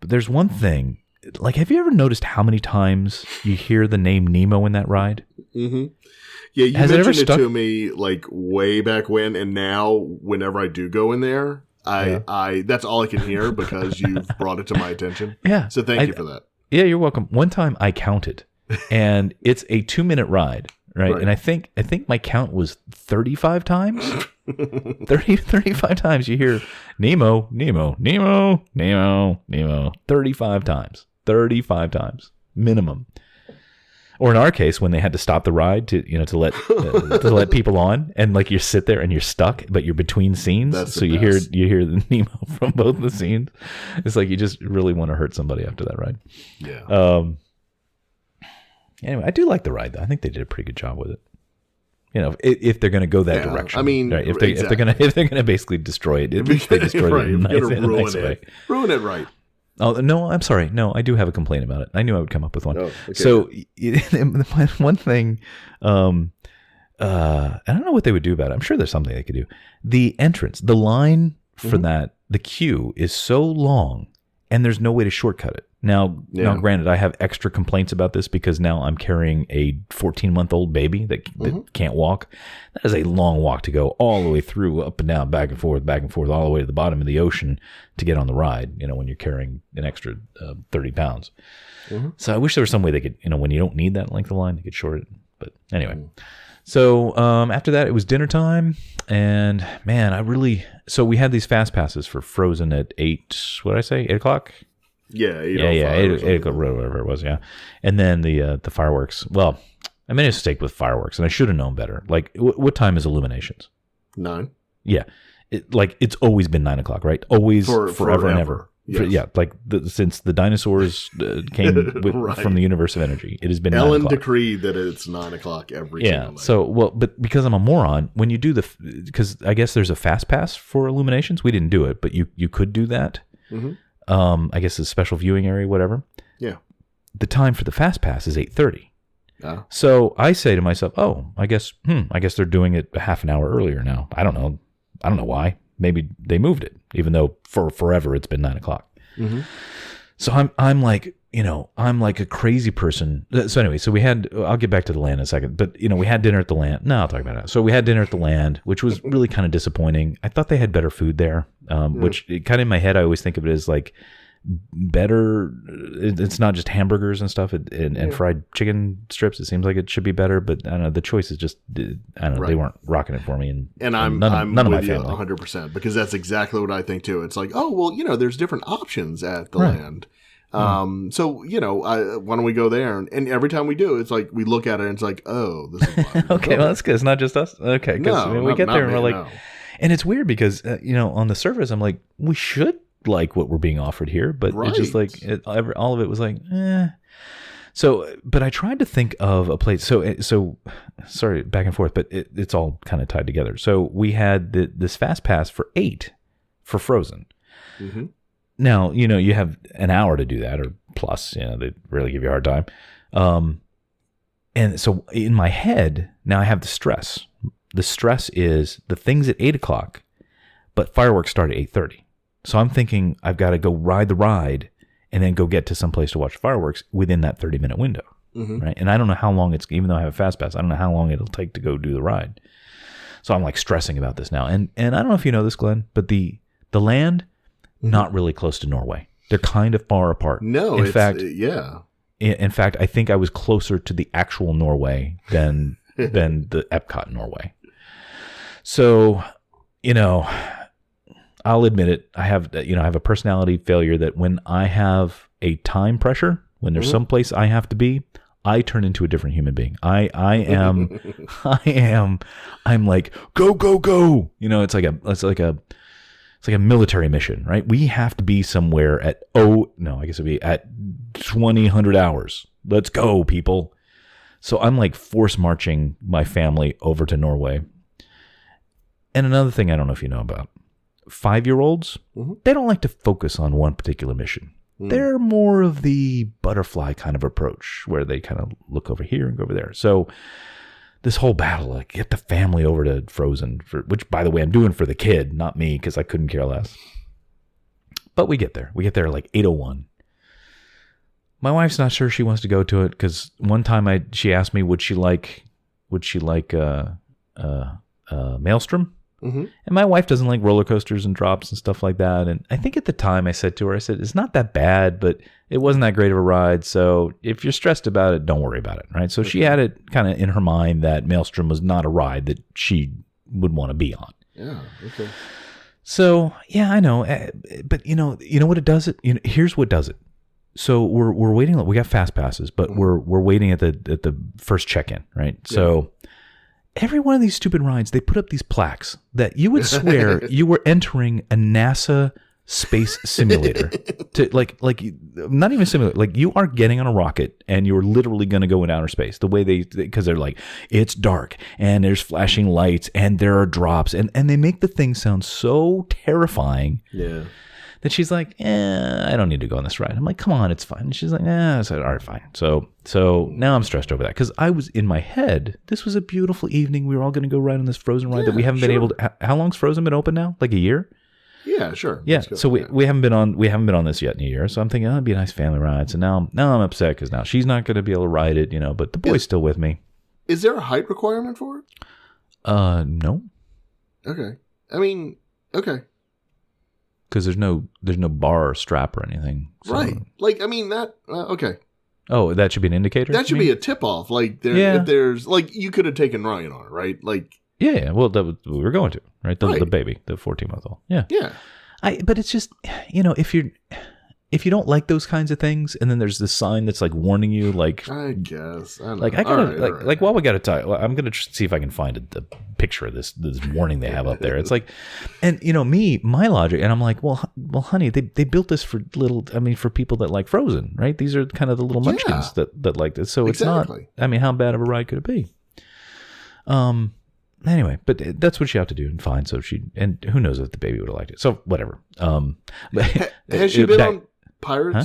but there's one thing. Like, have you ever noticed how many times you hear the name Nemo in that ride? Mm-hmm. Yeah, you mentioned it to me like way back when, and now whenever I do go in there, I that's all I can hear because you've brought it to my attention. Yeah. So thank you for that. Yeah, you're welcome. One time I counted, and it's a 2-minute ride, right? And I think my count was 35 times. 35 times you hear Nemo, Nemo, Nemo, Nemo, Nemo. 35 times. 35 times minimum. Or in our case, when they had to stop the ride to let people on, and like you sit there and you're stuck, but you're between scenes, so you hear the Nemo from both the scenes. It's like you just really want to hurt somebody after that ride. Yeah. Anyway, I do like the ride though. I think they did a pretty good job with it. You know, if they're going to go that direction. I mean, right? if they're gonna basically destroy it, at least they destroy it in a nice way. Ruin it right. Oh, no, I'm sorry. No, I do have a complaint about it. I knew I would come up with one. Oh, okay. So one thing, I don't know what they would do about it. I'm sure there's something they could do. The entrance, the line for that, the queue is so long, and there's no way to shortcut it. Now, granted, I have extra complaints about this because now I'm carrying a 14-month-old baby that can't walk. That is a long walk to go all the way through, up and down, back and forth, all the way to the bottom of the ocean to get on the ride, you know, when you're carrying an extra 30 pounds. So I wish there was some way they could, you know, when you don't need that length of line, they could short it. But anyway. So after that, it was dinner time. And man, so we had these fast passes for Frozen at 8 o'clock? Yeah, 8 o'clock, whatever it was, yeah. And then the fireworks. Well, I made a mistake with fireworks, and I should have known better. Like, what time is Illuminations? 9. Yeah. It's always been 9 o'clock, right? Always, forever and ever. Yes. Since the dinosaurs came from the universe of energy, it has been 9 o'clock. Ellen decreed that it's 9 o'clock every single night. So, but because I'm a moron, when you do because I guess there's a fast pass for Illuminations. We didn't do it, but you could do that. I guess it's a special viewing area, whatever. Yeah. The time for the fast pass is 8:30. So I say to myself, oh, I guess they're doing it a half an hour earlier now. I don't know why. Maybe they moved it, even though for forever it's been 9 o'clock. So I'm like, you know, I'm like a crazy person. So anyway, I'll get back to the land in a second, but you know, we had dinner at the land. No, I'll talk about it. So we had dinner at the land, which was really kind of disappointing. I thought they had better food there, which kind of in my head, I always think of it as like better. It's not just hamburgers and stuff and fried chicken strips. It seems like it should be better, but I don't know. The choice is just, I don't know. They weren't rocking it for me. And I'm none of my with you family. 100%, because that's exactly what I think too. It's like, oh, well, you know, there's different options at the land. So, you know, why don't we go there? And every time we do, it's like, we look at it and it's like, oh, this is why. Okay, well, that's good. It's not just us. Okay. Because we get there and we're like, and it's weird because, you know, on the surface, I'm like, we should like what we're being offered here, but it's just like, all of it was like, eh. So, but I tried to think of a place. So sorry, back and forth, but it's all kind of tied together. So we had this fast pass for 8 for Frozen. Now, you know, you have an hour to do that or plus, you know, they really give you a hard time. And so in my head, now I have the stress. The stress is the things at 8 o'clock, but fireworks start at 8:30. So I'm thinking I've got to go ride the ride and then go get to some place to watch fireworks within that 30-minute window. Right. And I don't know how long even though I have a fast pass, I don't know how long it'll take to go do the ride. So I'm like stressing about this now. And I don't know if you know this, Glenn, but the land, not really close to Norway. They're kind of far apart. No, in fact, I think I was closer to the actual Norway than the Epcot Norway. So, you know, I'll admit it. I have a personality failure that when I have a time pressure, when there's some place I have to be, I turn into a different human being. I'm like, go. You know, it's like a military mission, right? We have to be somewhere at it'd be at 2000 hours. Let's go, people. So I'm like force marching my family over to Norway. And another thing I don't know if you know about, 5-year-olds, they don't like to focus on one particular mission. They're more of the butterfly kind of approach where they kind of look over here and go over there. So this whole battle, like get the family over to Frozen, which by the way, I'm doing for the kid, not me, because I couldn't care less. But we get there. We get there like 8:01. My wife's not sure she wants to go to it because one time she asked me, would she like Maelstrom? Mm-hmm. And my wife doesn't like roller coasters and drops and stuff like that. And I think at the time I said to her, I said, it's not that bad, but it wasn't that great of a ride. So if you're stressed about it, don't worry about it. Right. So she had it kind of in her mind that Maelstrom was not a ride that she would want to be on. Yeah. Okay. So, yeah, I know. But you know what it does it? Here's what does it. So we're waiting. We got fast passes, but we're waiting at the first check-in, right? Yeah. So every one of these stupid rides, they put up these plaques that you would swear you were entering a NASA space simulator. To like not even simulator. Like you are getting on a rocket and you're literally going to go in outer space. The way because they're like, it's dark and there's flashing lights and there are drops and they make the thing sound so terrifying. Yeah. That she's like, I don't need to go on this ride. I'm like, come on, it's fine. And she's like, I said, all right, fine. So now I'm stressed over that because I was in my head. This was a beautiful evening. We were all going to go ride on this Frozen ride that we haven't been able to. How long's Frozen been open now? Like a year? Yeah, sure. Yeah. So we haven't been on this yet in a year. So I'm thinking, it'd be a nice family ride. So now I'm upset because now she's not going to be able to ride it, but the boy's still with me. Is there a height requirement for it? No. Okay. I mean, okay. Because there's no bar or strap or anything. So. Right. Like, I mean, that, okay. Oh, that should be an indicator? That should be a tip-off. Like, if there's, like, you could have taken Ryan on it, right? Like. Yeah, well, we were going to, right? The baby, the 14-month-old. Yeah. Yeah. But it's just, if you don't like those kinds of things, and then there's this sign that's like warning you, like I guess, I know. Like I gotta, like while we gotta talk, I'm gonna see if I can find a picture of this warning they have up there. It's like, and my logic, and I'm like, well, honey, they built this for for people that like Frozen, right? These are kind of the little munchkins that like this. So it's not. I mean, how bad of a ride could it be? Anyway, but that's what she had to do, and fine. So and who knows if the baby would have liked it. So whatever. But has she been on Pirates? Huh?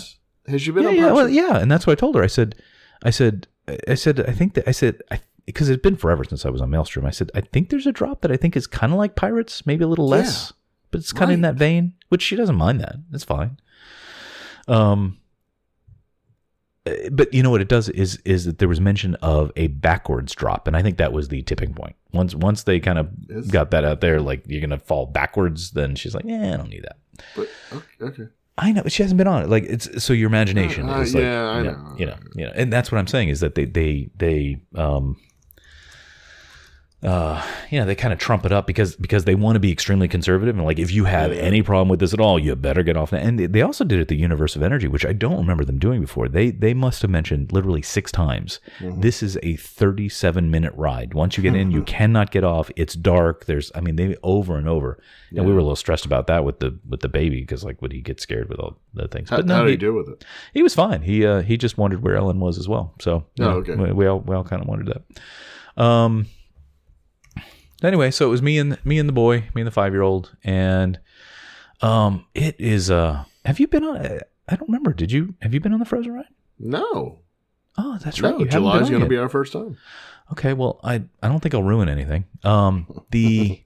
Has she been on Pirates? Well, yeah, and that's what I told her. I said, because it's been forever since I was on Maelstrom. I said, I think there's a drop that I think is kind of like Pirates, maybe a little less, but it's kind of in that vein, which she doesn't mind that. It's fine. But you know what it does is that there was mention of a backwards drop, and I think that was the tipping point. Once they kind of got that out there, like you're gonna fall backwards, then she's like, I don't need that. But okay. I know she hasn't been on it. Like it's so your imagination is like, I know. And that's what I'm saying is that they they kind of trump it up because they want to be extremely conservative and like if you have any problem with this at all, you better get off. And they also did it the Universe of Energy, which I don't remember them doing before. They must have mentioned literally 6 times. Mm-hmm. This is a 37-minute ride. Once you get in, you cannot get off. It's dark. They over and over. And we were a little stressed about that with the baby because like would he get scared with all the things? But how did he deal with it? He was fine. He just wondered where Ellen was as well. So okay. we all kind of wondered that. Anyway, so it was me and the boy, me and the 5-year-old, and it is. Have you been on? I don't remember. Have you been on the Frozen ride? No. Oh, that's right. No, July's going to be our first time. Okay, well, I don't think I'll ruin anything. We've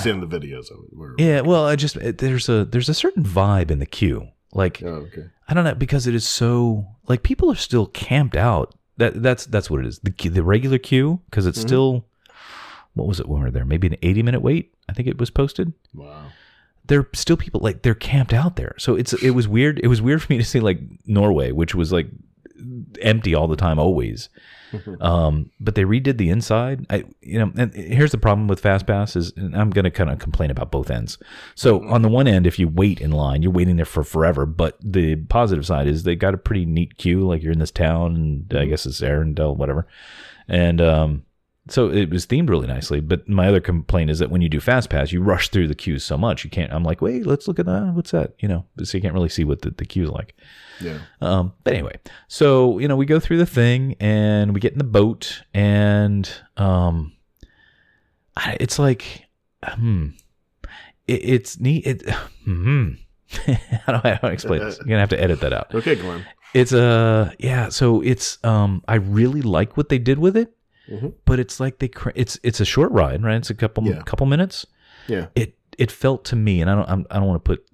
seen the videos of it. Yeah, well, there's a certain vibe in the queue. Like, I don't know, because it is so like people are still camped out. That's what it is. The regular queue, because it's still. What was it when we were there? Maybe an 80-minute wait. I think it was posted. Wow. There are still people like they're camped out there. So it was weird. It was weird for me to see like Norway, which was like empty all the time, always. But they redid the inside. And here's the problem with Fast Pass is, and I'm going to kind of complain about both ends. So on the one end, if you wait in line, you're waiting there for forever. But the positive side is they got a pretty neat queue. Like you're in this town, and I guess it's Arendelle, whatever. And so it was themed really nicely. But my other complaint is that when you do Fast Pass, you rush through the queues so much. You can't. I'm like, wait, let's look at that. What's that? So you can't really see what the queue's like. Yeah. But anyway, so we go through the thing and we get in the boat and it's like it's neat. How do I explain this? You're gonna have to edit that out. Okay, Glenn. It's So it's I really like what they did with it. Mm-hmm. But it's like it's a short ride, right? It's a couple minutes. Yeah. It felt to me, and I don't want to put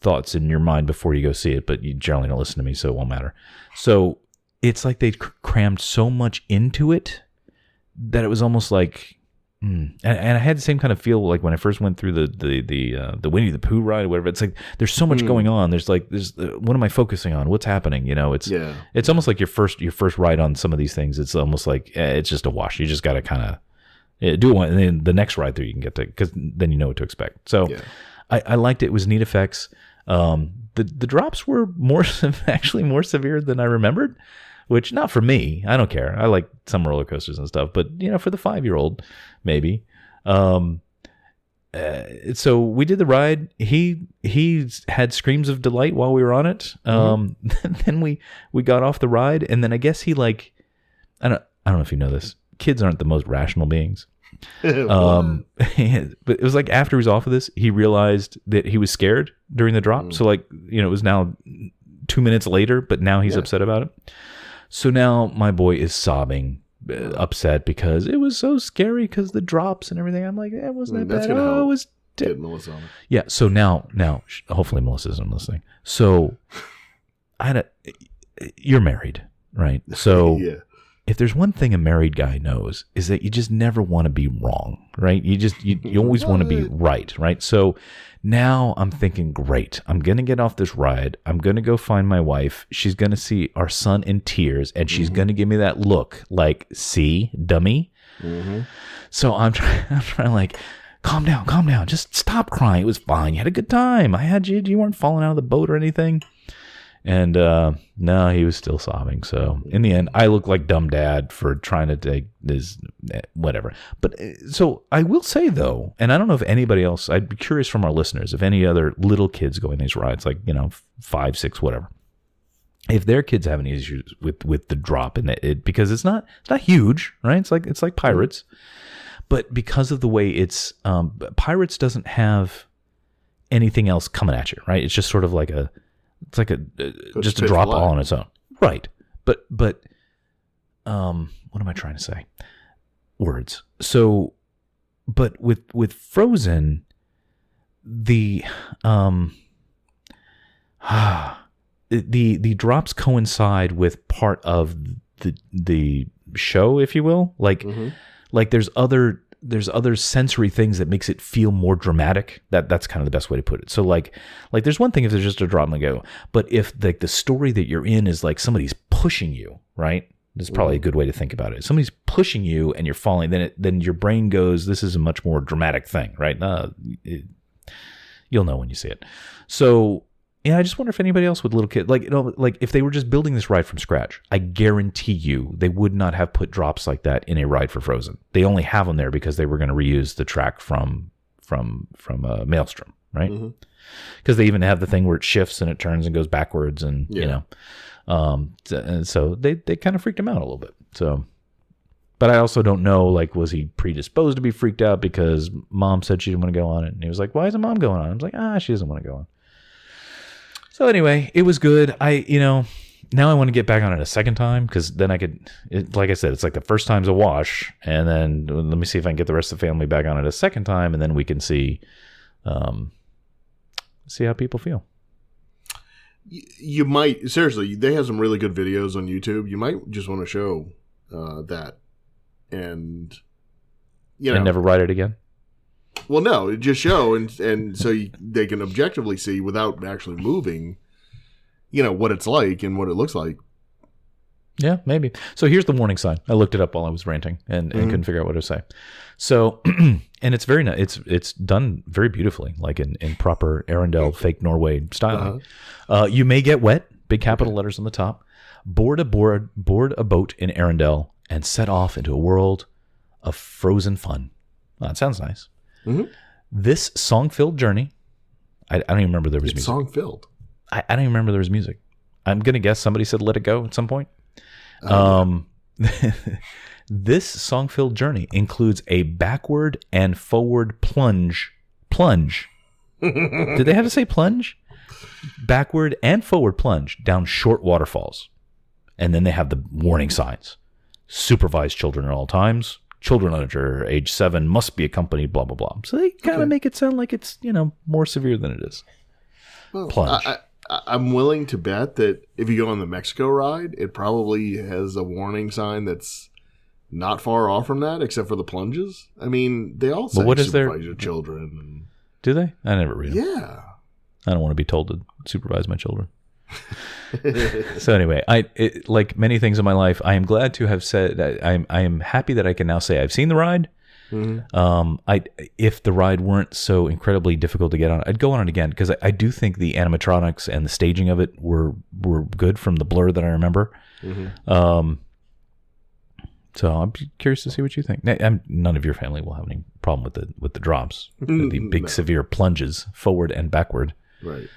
thoughts in your mind before you go see it, but you generally don't listen to me, so it won't matter. So it's like they crammed so much into it that it was almost like And I had the same kind of feel like when I first went through the Winnie the Pooh ride or whatever. It's like there's so much going on. There's what am I focusing on? What's happening? It's almost like your first ride on some of these things. It's almost like it's just a wash. You just got to kind of do one, and then the next ride through you can get to, because then you know what to expect. So I liked it. It was neat effects. The drops were actually more severe than I remembered. Which, not for me. I don't care. I like some roller coasters and stuff, but for the 5-year-old, maybe. So we did the ride. He had screams of delight while we were on it. Then we got off the ride, and then I guess he I don't know if you know this. Kids aren't the most rational beings. But it was like after he was off of this, he realized that he was scared during the drop. So it was now 2 minutes later, but now he's upset about it. So now my boy is sobbing, upset because it was so scary because the drops and everything. I'm like, it wasn't that bad. Oh, it was. Get Melissa on it. Yeah. So now, hopefully Melissa isn't listening. So you're married, right? So if there's one thing a married guy knows is that you just never want to be wrong, right? You always want to be right? So now I'm thinking, great, I'm going to get off this ride. I'm going to go find my wife. She's going to see our son in tears, and she's going to give me that look like, see, dummy. So I'm trying calm down. Just stop crying. It was fine. You had a good time. I had you. You weren't falling out of the boat or anything. And no, he was still sobbing. So in the end, I look like dumb dad for trying to take this, whatever. But so I will say though, and I don't know if anybody else, I'd be curious from our listeners, if any other little kids going these rides, 5, 6, whatever, if their kids have any issues with the drop in it, because it's not huge, right? It's like Pirates, but because of the way it's Pirates doesn't have anything else coming at you, right? It's just sort of like just a drop all on its own. Right. But what am I trying to say? Words. So, but with Frozen, the drops coincide with part of the show, if you will. Like there's other sensory things that makes it feel more dramatic. That's kind of the best way to put it. So like there's one thing if there's just a drop and go, but if the story that you're in is like somebody's pushing you, right? That's probably a good way to think about it. If somebody's pushing you and you're falling, then your brain goes, this is a much more dramatic thing, right? You'll know when you see it. So yeah, I just wonder if anybody else with little kids, like if they were just building this ride from scratch, I guarantee you they would not have put drops like that in a ride for Frozen. They only have them there because they were going to reuse the track from Maelstrom, right? Because they even have the thing where it shifts and it turns and goes backwards, and and so they kind of freaked him out a little bit. So, but I also don't know, was he predisposed to be freaked out because mom said she didn't want to go on it, and he was like, "Why isn't mom going on?" I was like, she doesn't want to go on. So anyway, it was good. Now I want to get back on it a second time because then I could, like I said, it's like the first time's a wash, and then let me see if I can get the rest of the family back on it a second time, and then we can see how people feel. You might, seriously, they have some really good videos on YouTube. You might just want to show that, and and never ride it again. Well, no, just show, and so they can objectively see without actually moving, what it's like and what it looks like. Yeah, maybe. So here's the warning sign. I looked it up while I was ranting and couldn't figure out what to say. So, and it's very nice. It's done very beautifully, like in proper Arendelle fake Norway styling. You may get wet, big capital letters on the top. Board a boat in Arendelle and set off into a world of frozen fun. Well, that sounds nice. This song-filled journey, I don't even remember there was music. Song-filled. I don't even remember there was music. I'm going to guess somebody said let it go at some point. This song-filled journey includes a backward and forward plunge. Did they have to say plunge? Backward and forward plunge down short waterfalls. And then they have the warning signs. Supervise children at all times. Children under age 7 must be accompanied, blah, blah, blah. So they kind of make it sound like it's, more severe than it is. Well, plunge. I'm willing to bet that if you go on the Mexico ride, it probably has a warning sign that's not far off from that, except for the plunges. I mean, they all say But what is supervise your children. Do they? I never read them. Yeah. I don't want to be told to supervise my children. So anyway, like many things in my life, I am glad to have said I am happy that I can now say I've seen the ride. If the ride weren't so incredibly difficult to get on, I'd go on it again, because I do think the animatronics and the staging of it were good from the blur that I remember. So I'm curious to see what you think. None of your family will have any problem with the drops, the big severe plunges forward and backward. Right.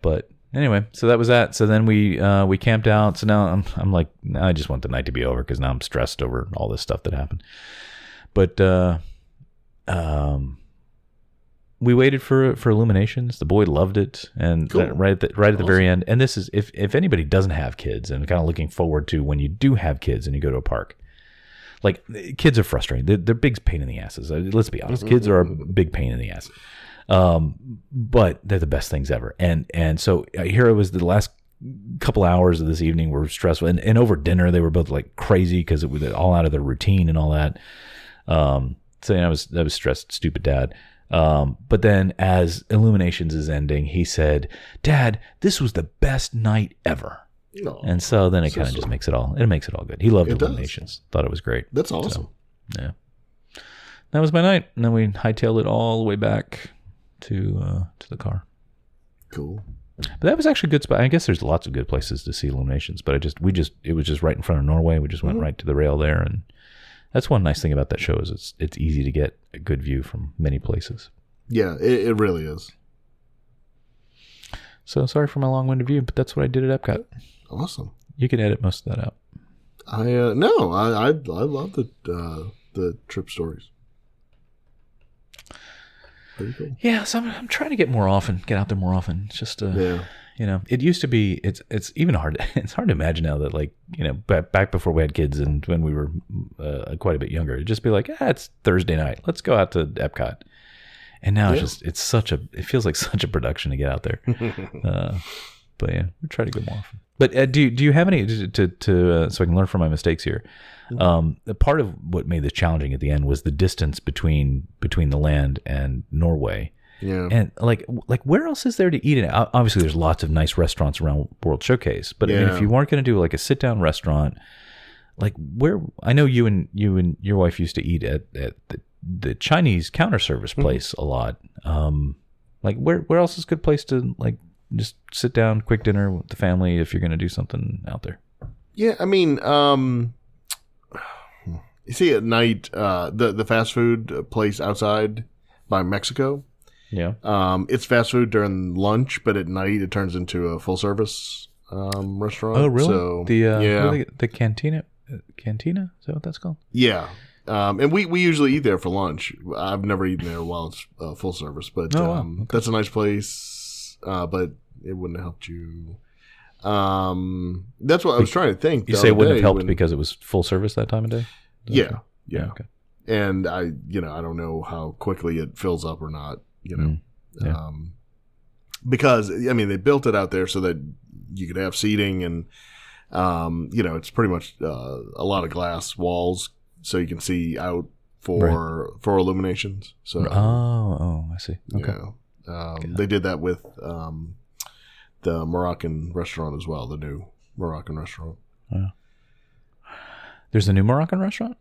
But anyway, so that was that. So then we camped out. So now I'm like, I just want the night to be over, because now I'm stressed over all this stuff that happened. But we waited for Illuminations. The boy loved it, and cool. right at the very end. And this is if anybody doesn't have kids and kind of looking forward to when you do have kids and you go to a park. Like, kids are frustrating. They're big pain in the asses. Let's be honest. Kids are a big pain in the ass. But they're the best things ever. And so here it was, the last couple hours of this evening were stressful. And over dinner, they were both like crazy because it was all out of their routine and all that. So I was stressed, stupid dad. But then as Illuminations is ending, he said, "Dad, this was the best night ever." No, and so then it kind of just makes it all good. He loved Illuminations. Thought it was great. That's awesome. So, yeah. That was my night. And then we hightailed it all the way back to the car. Cool. But that was actually a good spot. I guess there's lots of good places to see Illuminations, but it was just right in front of Norway. We just went right to the rail there, and that's one nice thing about that show is it's easy to get a good view from many places. Yeah, it really is. So sorry for my long-winded view, but that's what I did at Epcot. Awesome. You can edit most of that out. I love the trip stories. Pretty cool. Yeah, so I'm trying to get out there more often. It's just it used to be. It's even hard. It's hard to imagine now that, like, back before we had kids and when we were quite a bit younger, it'd just be like, it's Thursday night, let's go out to Epcot. And now it feels like such a production to get out there. But yeah, we try to go more often. But do you have any so I can learn from my mistakes here? Part of what made this challenging at the end was the distance between the land and Norway. Yeah. And like where else is there to eat? Obviously, there's lots of nice restaurants around World Showcase. But I mean, if you weren't going to do like a sit down restaurant, like where I know you and your wife used to eat at the Chinese counter service place a lot. Like where else is a good place to like just sit down, quick dinner with the family if you're going to do something out there? Yeah, I mean, you see at night, the fast food place outside by Mexico. Yeah. It's fast food during lunch, but at night it turns into a full service restaurant. Oh, really? So, the Cantina? Cantina? Is that what that's called? Yeah. And we usually eat there for lunch. I've never eaten there while it's full service, but that's a nice place. But it wouldn't have helped you. That's what I was trying to think. You say it wouldn't have helped because it was full service that time of day? Yeah. Okay. And I don't know how quickly it fills up or not, because I mean, they built it out there so that you could have seating and, it's pretty much a lot of glass walls so you can see out for Illuminations. So, I see. Okay. They did that with the Moroccan restaurant as well, the new Moroccan restaurant. There's a new Moroccan restaurant?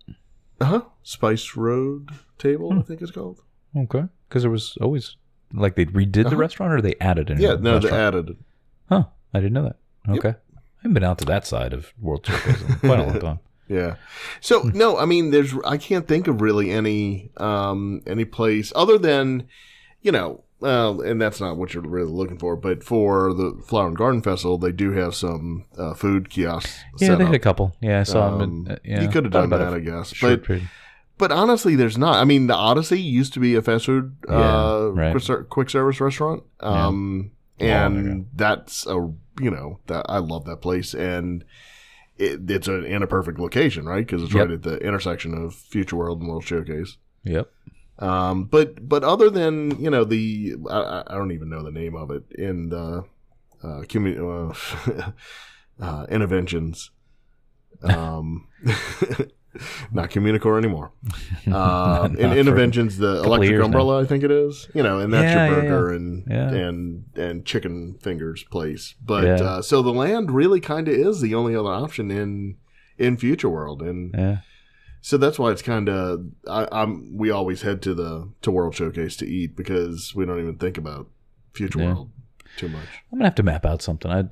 Spice Road Table, I think it's called. Okay. Because there was always, like, they redid the restaurant or they added a new restaurant? They added it. Huh. I didn't know that. Okay. Yep. I haven't been out to that side of World Showcase in quite a long time. Yeah. So, no, I mean, I can't think of really any place other than, and that's not what you're really looking for, but for the Flower and Garden Festival, they do have some food kiosks. Yeah, they had a couple. Yeah, I saw them. You could have done that, I guess. But honestly, there's not. I mean, the Odyssey used to be a fast food quick service restaurant. And that's I love that place. And it's in a perfect location, right? Because it's right at the intersection of Future World and World Showcase. Yep. But other than I don't even know the name of it in the Interventions, Not Communicore anymore. Not In Interventions, the electric years umbrella, I think it is. And that's Yeah, your yeah, burger and chicken fingers place. But so the land really kind of is the only other option in Future World, and so that's why it's kind of we always head to World Showcase to eat because we don't even think about Future World too much. I'm gonna have to map out something.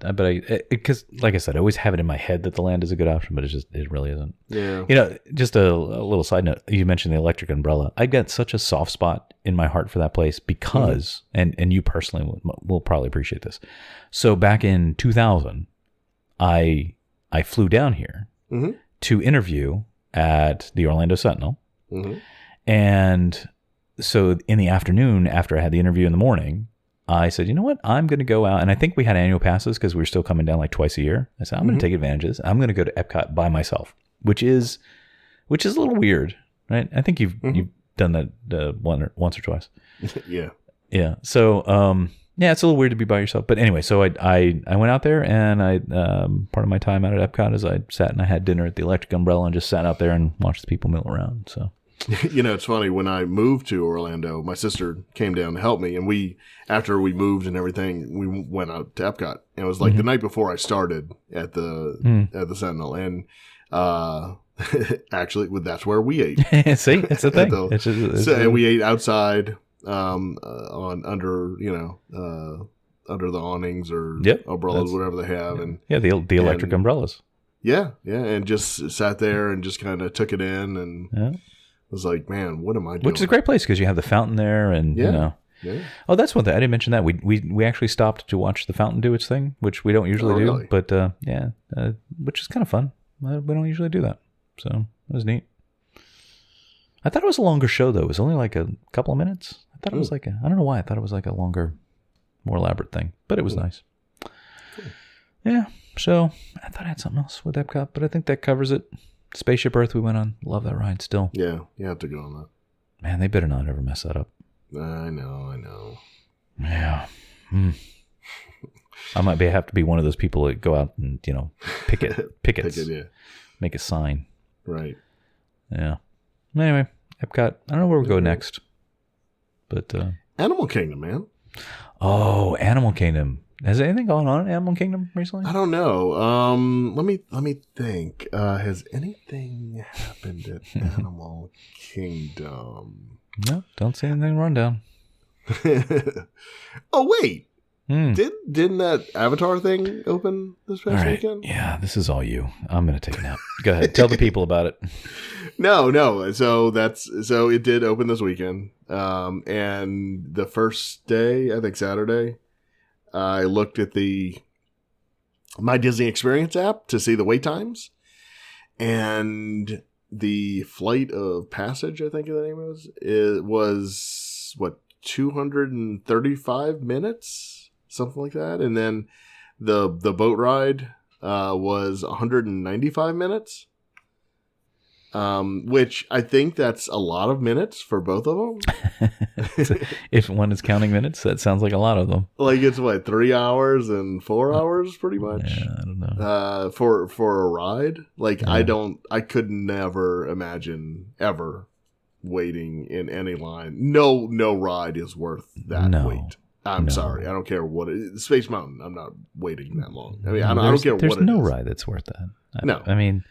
Because like I said, I always have it in my head that the land is a good option, but it really isn't. Yeah. Just a little side note. You mentioned the electric umbrella. I got such a soft spot in my heart for that place because, and you personally will probably appreciate this. So back in 2000, I flew down here to interview at the Orlando Sentinel, and so in the afternoon, after I had the interview in the morning, I said, you know what? I'm going to go out. And I think we had annual passes because we were still coming down like twice a year. I said, I'm going to take advantage of this. I'm going to go to Epcot by myself, which is a little weird, right? I think you've done that once or twice. Yeah. Yeah. So, it's a little weird to be by yourself. But anyway, so I went out there and part of my time out at Epcot is I sat and I had dinner at the Electric Umbrella and just sat out there and watched the people mill around. So. It's funny, when I moved to Orlando, my sister came down to help me, and after we moved and everything, we went out to Epcot. And it was like the night before I started at the Sentinel, and actually, that's where we ate. See, it's a thing. And we ate outside, under the awnings or umbrellas, whatever they have, and the electric umbrellas. Yeah, and just sat there and just kind of took it in and. Was like, man, what am I doing? Which is a great place because you have the fountain there, and Yeah. Oh, that's one thing I didn't mention that we actually stopped to watch the fountain do its thing, which we don't usually do, but which is kind of fun. We don't usually do that, so it was neat. I thought it was a longer show though. It was only like a couple of minutes. I thought it was like I don't know why I thought it was like a longer, more elaborate thing, but it was nice. Cool. Yeah. So I thought I had something else with Epcot, but I think that covers it. Spaceship Earth we went on. Love that ride still. Yeah, you have to go on that. Man, they better not ever mess that up. I know. Yeah. I might have to be one of those people that go out and, pickets. Pick it, yeah. Make a sign. Right. Yeah. Anyway, Epcot. I don't know where we'll go next. But Animal Kingdom, man. Oh, Animal Kingdom. Has anything gone on in Animal Kingdom recently? I don't know. Let me think. Has anything happened at Animal Kingdom? No, don't see anything rundown. Oh wait, didn't that Avatar thing open this past weekend? Yeah, this is all you. I'm gonna take a nap. Go ahead, tell the people about it. No. So it did open this weekend, and the first day, I think Saturday. I looked at the My Disney Experience app to see the wait times, and the Flight of Passage, I think the name was, it was 235 minutes, something like that, and then the boat ride was 195 minutes. Which I think that's a lot of minutes for both of them. If one is counting minutes, that sounds like a lot of them. Like it's 3 hours and 4 hours, pretty much. Yeah, I don't know. For a ride, I could never imagine ever waiting in any line. No ride is worth that wait. I'm sorry, I don't care what it is. Space Mountain, I'm not waiting that long. I mean, I don't care what it is. There's no ride that's worth that. No, I mean.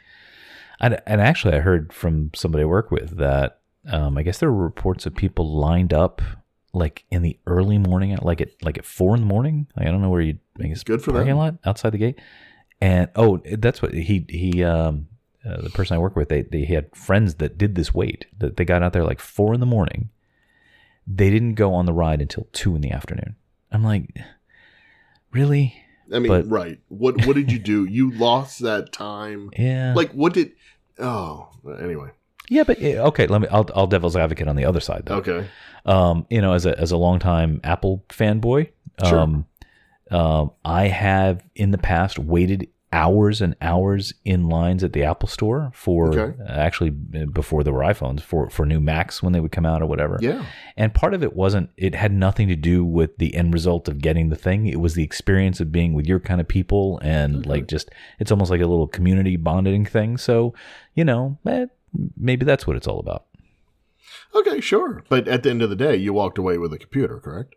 And actually, I heard from somebody I work with that I guess there were reports of people lined up like in the early morning, like at 4 a.m. Like, I don't know where you. I guess good for parking them. lot outside the gate. And that's what he the person I work with. They had friends that did this wait. That they got out there like 4 a.m. They didn't go on the ride until 2 p.m. I'm like, really? I mean, right. What did you do? You lost that time. Yeah. Like, what did... Oh, anyway. Yeah, but okay, I'll devil's advocate on the other side, though. Okay. As a longtime Apple fanboy, sure. I have in the past waited hours and hours in lines at the Apple store for actually before there were iPhones for new Macs when they would come out or whatever. Yeah. And part of it had nothing to do with the end result of getting the thing. It was the experience of being with your kind of people and like just, it's almost like a little community bonding thing. So, maybe that's what it's all about. Okay, sure. But at the end of the day, you walked away with a computer, correct?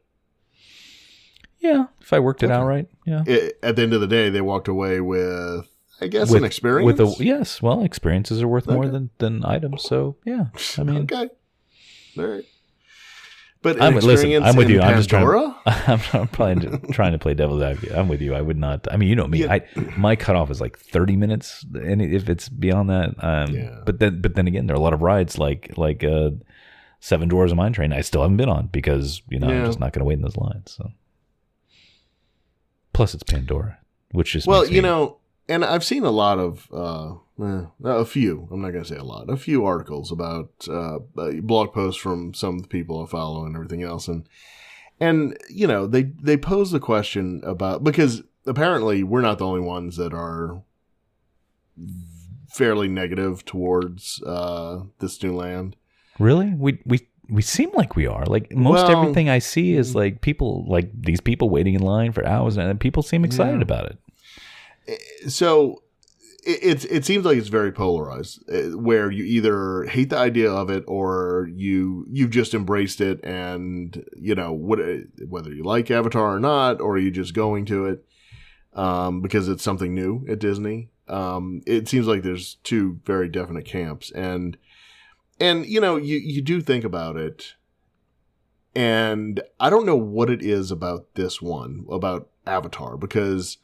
Yeah, if I worked it out right. Yeah. At the end of the day, they walked away with, I guess, an experience. Yes. Well, experiences are worth more than items. So yeah, I mean, okay, all right. But I'm with you. I'm just Pandora? I'm probably trying to play devil's advocate. I'm with you. I would not. I mean, you know me. Yeah. My cutoff is like 30 minutes, and if it's beyond that, But then again, there are a lot of rides like Seven Dwarfs of Mine Train. I still haven't been on because I'm just not going to wait in those lines. So. Plus, it's Pandora, which just and I've seen a lot of a few. I'm not going to say a lot. A few articles about blog posts from some of the people I follow and everything else, and they pose the question about, because apparently we're not the only ones that are fairly negative towards this new land. Really, we seem like we are. Like everything I see is like people, like these people waiting in line for hours, and people seem excited about it. So it seems like it's very polarized, where you either hate the idea of it or you've just embraced it, and whether you like Avatar or not, or are you just going to it because it's something new at Disney. It seems like there's two very definite camps, and you do think about it, and I don't know what it is about this one, about Avatar, because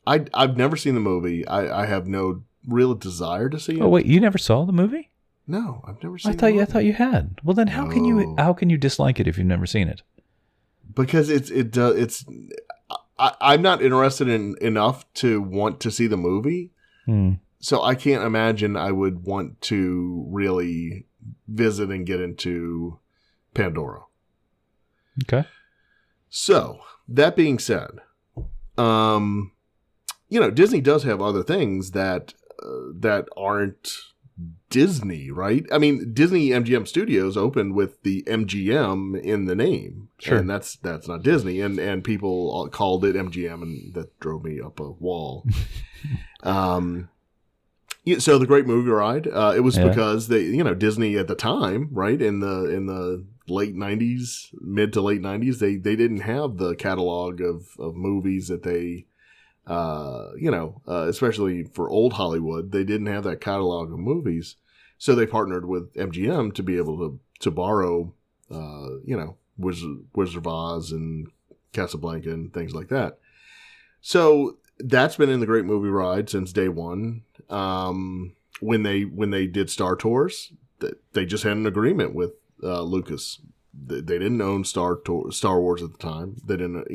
I've never seen the movie. I have no real desire to see it. Oh wait, you never saw the movie? No, I've never seen it. I thought you had. Well, then how can you dislike it if you've never seen it? Because I'm not interested in enough to want to see the movie. So I can't imagine I would want to really visit and get into Pandora. Okay. So that being said, Disney does have other things that aren't Disney, right? I mean, Disney MGM Studios opened with the MGM in the name. Sure. And that's not Disney. And people called it MGM, and that drove me up a wall. So the Great Movie Ride, it was because Disney at the time, right, in the late 90s, mid to late 90s, they didn't have the catalog of movies that they, especially for old Hollywood, they didn't have that catalog of movies. So they partnered with MGM to be able to borrow, Wizard of Oz and Casablanca and things like that. So that's been in the Great Movie Ride since day one. When they did Star Tours, they just had an agreement with Lucas. They didn't own Star Wars at the time. They didn't,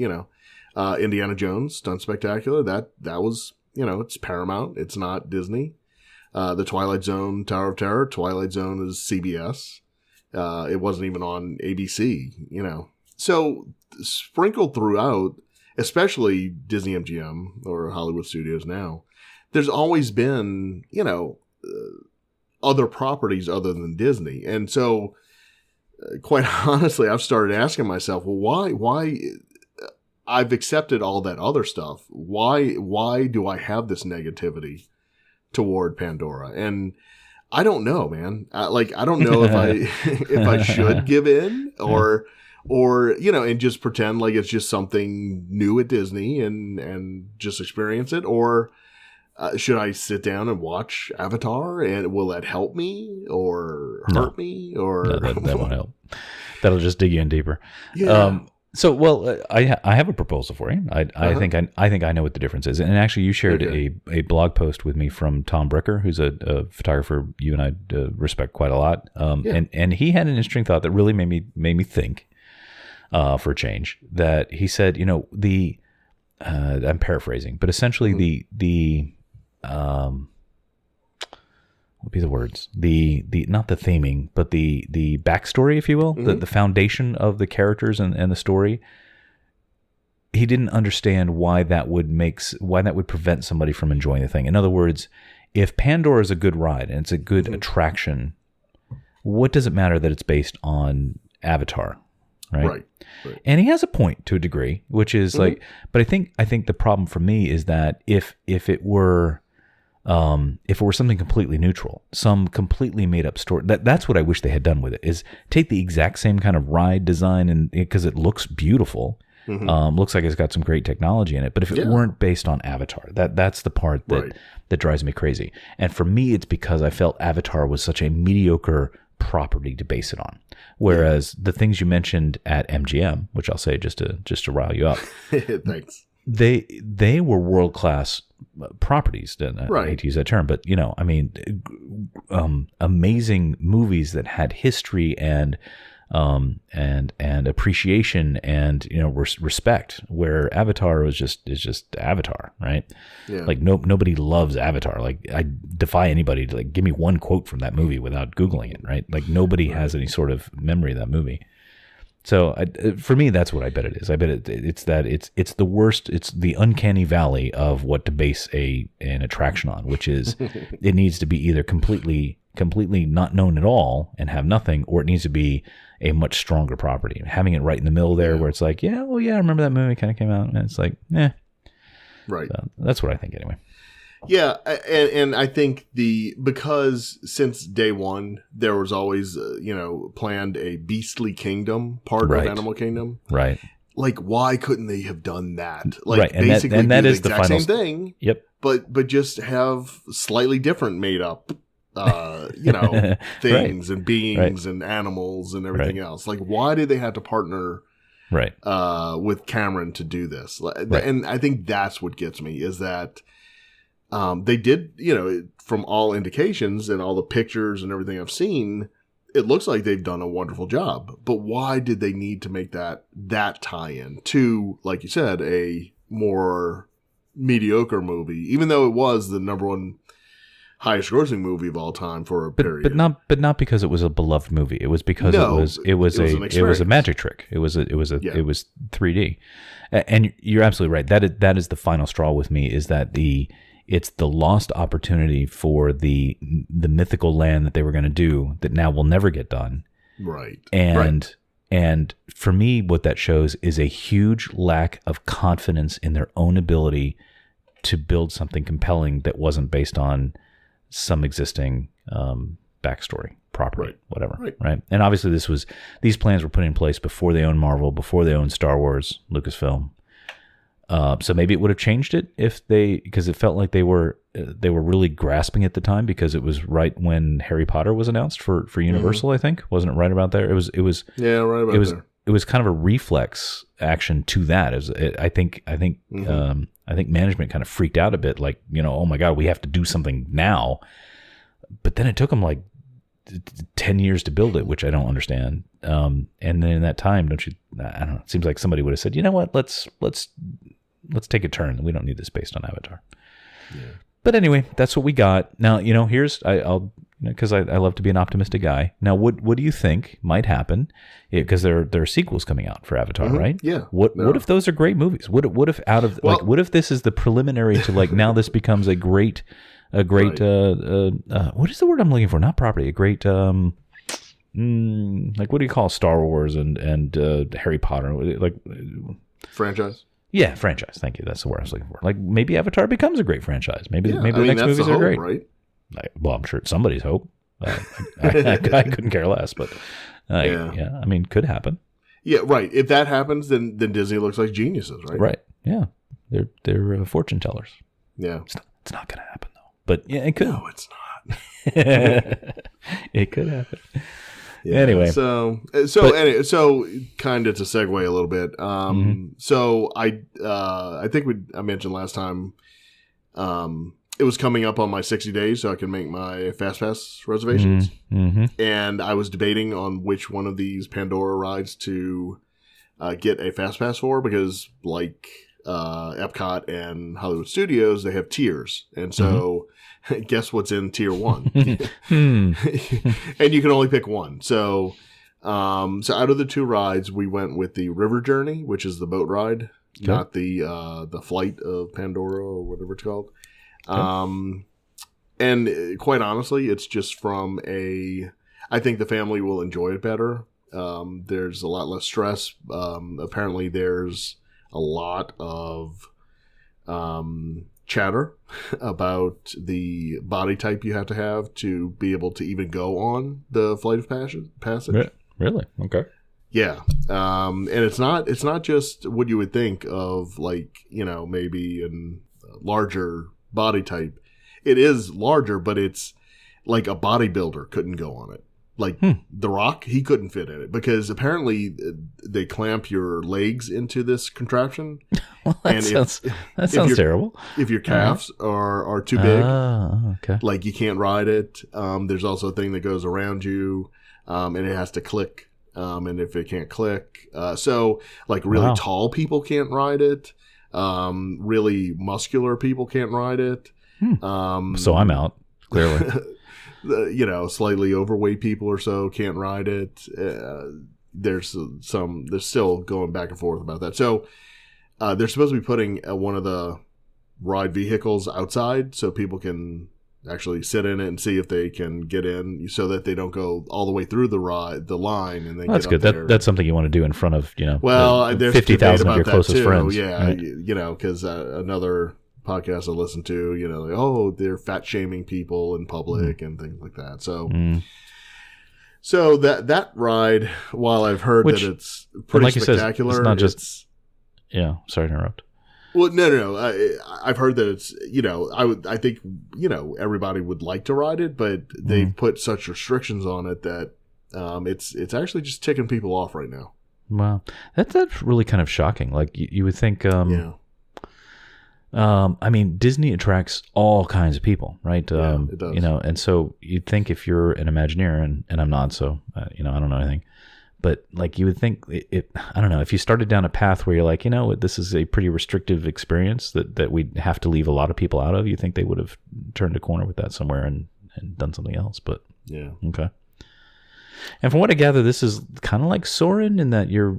Indiana Jones, Stunt Spectacular. That was, it's Paramount. It's not Disney. The Twilight Zone, Tower of Terror. Twilight Zone is CBS. It wasn't even on ABC. So sprinkled throughout, especially Disney MGM or Hollywood Studios now, there's always been, other properties other than Disney. And so, quite honestly, I've started asking myself, well, why I've accepted all that other stuff. Why do I have this negativity toward Pandora? And I don't know, man. I don't know if I should give in or and just pretend like it's just something new at Disney and just experience it, or should I sit down and watch Avatar, and will that help me or hurt me? Or no, that won't help. That'll just dig you in deeper. Yeah. I have a proposal for you. I think I know what the difference is. And actually, you shared a blog post with me from Tom Bricker, who's a photographer you and I respect quite a lot. And he had an interesting thought that really made me think, for a change. That he said, I'm paraphrasing, but essentially what would be the words? The not the theming, but the backstory, if you will, the foundation of the characters and the story. He didn't understand why that would prevent somebody from enjoying the thing. In other words, if Pandora is a good ride and it's a good attraction, what does it matter that it's based on Avatar? Right. And he has a point to a degree, which is but I think the problem for me is that if it were If it were something completely neutral, some completely made up story, that's what I wish they had done with it, is take the exact same kind of ride design, and because it looks beautiful, looks like it's got some great technology in it. But if it weren't based on Avatar, that's the part that drives me crazy. And for me, it's because I felt Avatar was such a mediocre property to base it on. Whereas the things you mentioned at MGM, which I'll say just to rile you up, thanks. They were world-class properties. I hate to use that term, but I mean, amazing movies that had history and appreciation and respect. Where Avatar is just Avatar, right? Yeah. Like nobody loves Avatar. Like I defy anybody to give me one quote from that movie without Googling it, right? Like nobody has any sort of memory of that movie. So for me, that's what I bet it is. I bet it's the worst. It's the uncanny valley of what to base an attraction on, which is it needs to be either completely not known at all and have nothing, or it needs to be a much stronger property. Having it right in the middle there, where it's like, I remember that movie kind of came out, and it's like, right. So that's what I think anyway. Yeah, and I think because since day one there was always planned a Beastly Kingdom part of Animal Kingdom, right? Like, why couldn't they have done that? Like, and basically, that is the final same thing. Yep. But just have slightly different made up, things and beings and animals and everything else. Like, why did they have to partner? Right. With Cameron to do this, and I think that's what gets me is that. They did, from all indications and all the pictures and everything I've seen, it looks like they've done a wonderful job. But why did they need to make that tie-in to, like you said, a more mediocre movie, even though it was the number one highest grossing movie of all time for a period. But not because it was a beloved movie. It was because it was a magic trick. It was 3D. And you're absolutely right. That is the final straw with me, is that it's the lost opportunity for the mythical land that they were going to do that now will never get done. Right. And for me, what that shows is a huge lack of confidence in their own ability to build something compelling that wasn't based on some existing backstory, property, whatever. Right. And obviously these plans were put in place before they owned Marvel, before they owned Star Wars, Lucasfilm. So maybe it would have changed it because it felt like they were really grasping at the time, because it was right when Harry Potter was announced for Universal. I think, wasn't it right about there? It was right about there. It was kind of a reflex action to that. I think management kind of freaked out a bit, like, oh my God, we have to do something now. But then it took them like 10 years to build it, which I don't understand. And then in that time, I don't know, it seems like somebody would have said, you know what, let's take a turn. We don't need this based on Avatar. Yeah. But anyway, that's what we got. Now, I'll because I love to be an optimistic guy. Now, what do you think might happen? Because there are sequels coming out for Avatar, right? Yeah. What if those are great movies? What if what if this is the preliminary to now this becomes a great what is the word I'm looking for? Not property. A great what do you call Star Wars and Harry Potter? Franchise. Yeah, franchise. Thank you. That's the word I was looking for. Like, maybe Avatar becomes a great franchise. Maybe the next movies are great. Right? Well, I'm sure it's somebody's hope. I couldn't care less, but I mean, could happen. Yeah, right. If that happens, then Disney looks like geniuses, right? Right. Yeah, they're fortune tellers. Yeah, it's not going to happen though. But yeah, it could. No, it's not. It could happen. Yeah, anyway, so kind of to segue a little bit. So I think I mentioned last time, it was coming up on my 60 days, so I can make my Fast Pass reservations. And I was debating on which one of these Pandora rides to get a Fast Pass for, because like Epcot and Hollywood Studios, they have tiers, and so. Guess what's in tier 1? And you can only pick one. So out of the two rides, we went with the River Journey, which is the boat ride, not the Flight of Pandora or whatever it's called. And quite honestly, it's just I think the family will enjoy it better. There's a lot less stress. Apparently there's a lot of chatter about the body type you have to be able to even go on the Flight of Passage. Really? Okay. Yeah. And it's not just what you would think of, like, maybe in larger body type. It is larger, but it's like a bodybuilder couldn't go on it. Like The Rock, he couldn't fit in it because apparently they clamp your legs into this contraption. Well, that sounds terrible. If your calves are too big, okay. like you can't ride it. There's also a thing that goes around you, and it has to click. And if it can't click, so like really tall people can't ride it. Really muscular people can't ride it. So I'm out, clearly. Slightly overweight people or so can't ride it. There's still going back and forth about that. So they're supposed to be putting one of the ride vehicles outside so people can actually sit in it and see if they can get in, so that they don't go all the way through the line and then that's get good. Up there. That's something you want to do in front of there's 50,000 of your closest too. friends. Yeah, right? Because another podcast I listen to, like, they're fat shaming people in public and things like that. So that ride, while I've heard that it's pretty like spectacular, it's not just. Yeah, sorry to interrupt. Well, no. I've heard that it's, I think, everybody would like to ride it, but they've put such restrictions on it that it's actually just ticking people off right now. Wow, that's really kind of shocking. Like you would think. I mean, Disney attracts all kinds of people, right? It does. And so you'd think if you're an Imagineer, and I'm not, so I don't know anything. But like you would think, I don't know, if you started down a path where you're like, this is a pretty restrictive experience that we'd have to leave a lot of people out of, you think they would have turned a corner with that somewhere and done something else. But yeah, okay. And from what I gather, this is kind of like Soarin' in that you're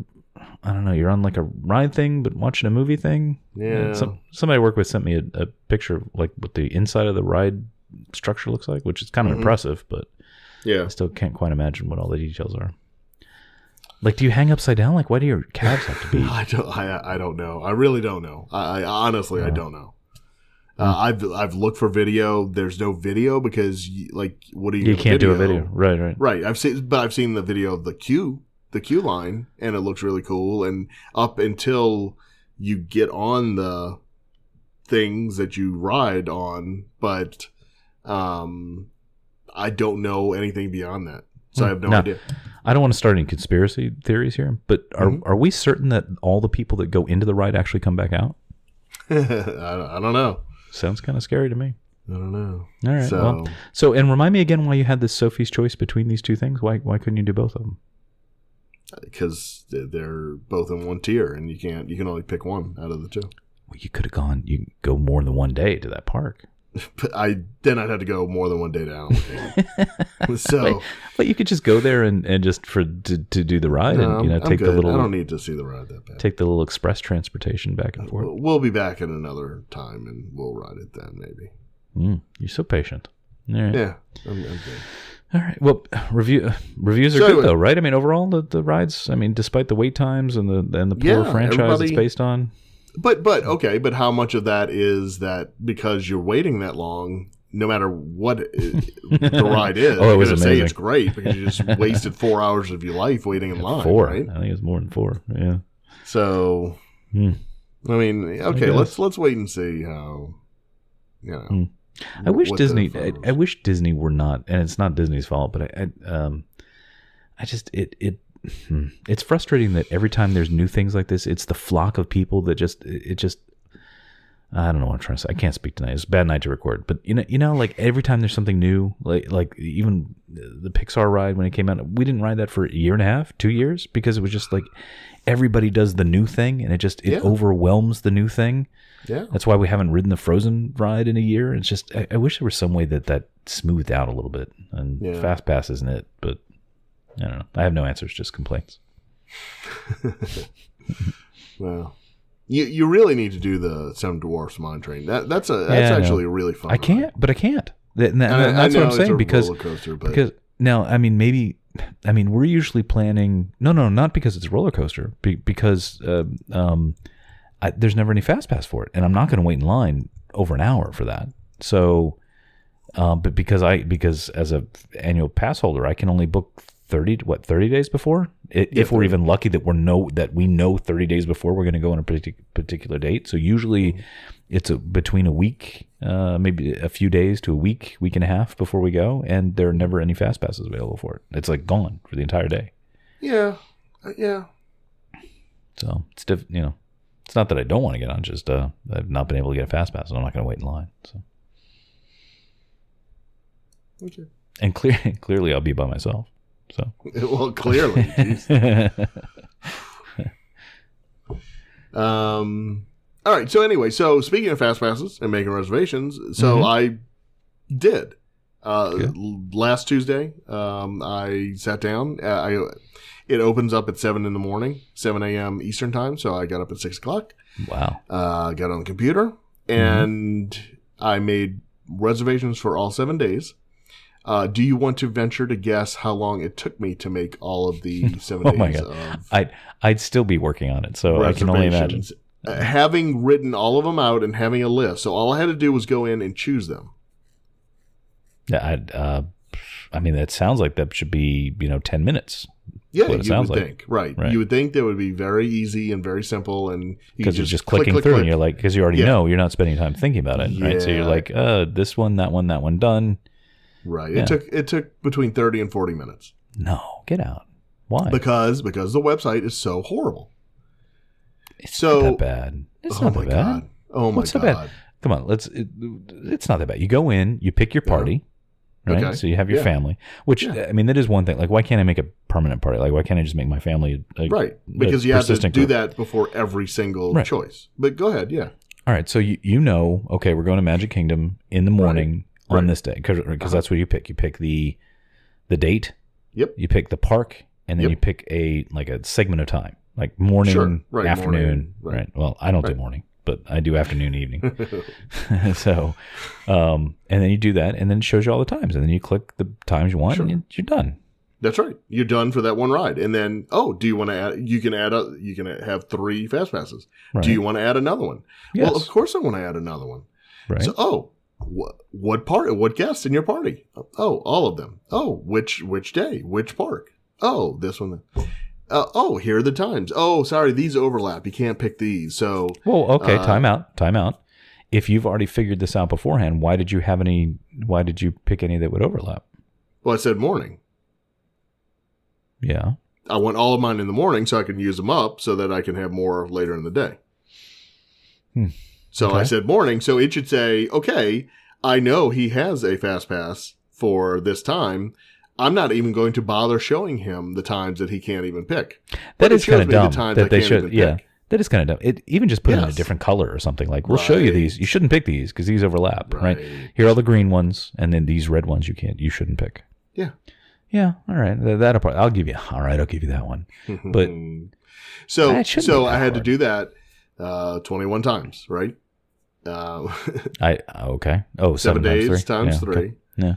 on like a ride thing, but watching a movie thing. Yeah. Somebody I work with sent me a picture of like what the inside of the ride structure looks like, which is kind of impressive, but I still can't quite imagine what all the details are. Like, do you hang upside down? Like, why do your calves have to be? I don't know. I really don't know. I honestly, I don't know. I've looked for video. There's no video because, what do you? You can't do a video, right? Right. I've seen the video of the queue line, and it looks really cool. And up until you get on the things that you ride on, but I don't know anything beyond that. So I have no idea. I don't want to start any conspiracy theories here, but are we certain that all the people that go into the ride actually come back out? I don't know. Sounds kind of scary to me. I don't know. All right. So and remind me again why you had this Sophie's choice between these two things. Why couldn't you do both of them? Because they're both in one tier, and you can only pick one out of the two. Well, you could have gone. You can go more than one day to that park. But I'd have to go more than one day to Animal Kingdom. So, but you could just go there and just to do the ride and take the little. I don't need to see the ride that bad. Take the little express transportation back and forth. We'll be back at another time, and we'll ride it then, maybe. You're so patient. All right. Yeah, I'm good. All right. Well, reviews are good though, right? I mean, overall, the rides. I mean, despite the wait times and the poor franchise it's based on. But okay. But how much of that is that because you're waiting that long? No matter what the ride is, it was amazing. Say it's great because you just wasted 4 hours of your life waiting in line. 4, right? I think it was more than 4. Yeah. So, I mean, okay, let's wait and see how. I wish Disney. I wish Disney were not, and it's not Disney's fault, but I just it's frustrating that every time there's new things like this, it's the flock of people that just I don't know what I'm trying to say. I can't speak tonight. It's a bad night to record, but like every time there's something new, like even the Pixar ride when it came out, we didn't ride that for a year and a half, 2 years, because it was just like everybody does the new thing, and it overwhelms the new thing. Yeah, that's why we haven't ridden the Frozen ride in a year. It's just I wish there was some way that smoothed out a little bit. And Fast Pass isn't it, but I don't know. I have no answers, just complaints. Well, you really need to do the Seven Dwarfs Mine Train. That's actually a really fun. I can't. That's what I'm saying because roller coaster, but because now we're usually planning. No, not because it's a roller coaster. Because there's never any Fast Pass for it, and I'm not going to wait in line over an hour for that. So, but because as a annual pass holder, I can only book 30 days before, if we're even lucky that we know 30 days before we're going to go on a particular date. So usually it's between a week, maybe a few days to a week and a half before we go, and there are never any fast passes available for it. It's like gone for the entire day. Yeah. So it's it's not that I don't want to get on, just I've not been able to get a fast pass, and I'm not going to wait in line. So okay. And clearly I'll be by myself. So well, clearly. All right. So anyway, speaking of fast passes and making reservations, I did. Last Tuesday, I sat down. It opens up at 7 a.m. Eastern time. So I got up at 6 o'clock. Wow. Got on the computer and I made reservations for all 7 days. Do you want to venture to guess how long it took me to make all of the 7 days? My God. I'd still be working on it, so I can only imagine. Having written all of them out and having a list, so all I had to do was go in and choose them. Yeah, I mean, that sounds like that should be 10 minutes. Yeah, you would think, right? You would think that would be very easy and very simple, and because you're just clicking through, and you're like, because you already know, you're not spending time thinking about it, right? So you're like, this one, that one, done. Right. Yeah. It took between 30 and 40 minutes. No, get out. Why? Because the website is so horrible. It's not that bad. It's not that bad. God. Oh my What's God. So bad? Come on, it's not that bad. You go in, you pick your party, right? Okay. So you have your family, which, I mean, that is one thing. Like, why can't I make a permanent party? Like, why can't I just make my family right. Because you have to do that before every single choice. But go ahead, All right, so okay, we're going to Magic Kingdom in the morning. Right. On this day, because that's what you pick. You pick the date. Yep. You pick the park, and then you pick a segment of time, like morning, afternoon. Morning. Right. Well, I don't do morning, but I do afternoon, evening. So, and then you do that, and then it shows you all the times, and then you click the times you want, and you're done. That's right. You're done for that one ride, and then do you want to add? You can have 3 fast passes. Right. Do you want to add another one? Yes. Well, of course I want to add another one. Right. So what party? What guests in your party? Oh, all of them. Oh, which day? Which park? Oh, this one. Here are the times. Oh, sorry, these overlap. You can't pick these. So, well, okay, time out. If you've already figured this out beforehand, why did you pick any that would overlap? Well, I said morning. Yeah. I want all of mine in the morning so I can use them up so that I can have more later in the day. So I said morning, so it should say, okay, I know he has a fast pass for this time. I'm not even going to bother showing him the times that he can't even pick. That is kind of dumb that they should. Yeah, that is kind of dumb. It even just put it in a different color or something. Like, we'll show you these. You shouldn't pick these because these overlap. Right. Here are all the green ones, and then these red ones you shouldn't pick. Yeah. Yeah. All right. I'll give you. All right. I'll give you that one. But so I had to do that 21 times, right? Okay. Oh, 7 days times 3. Okay. Yeah.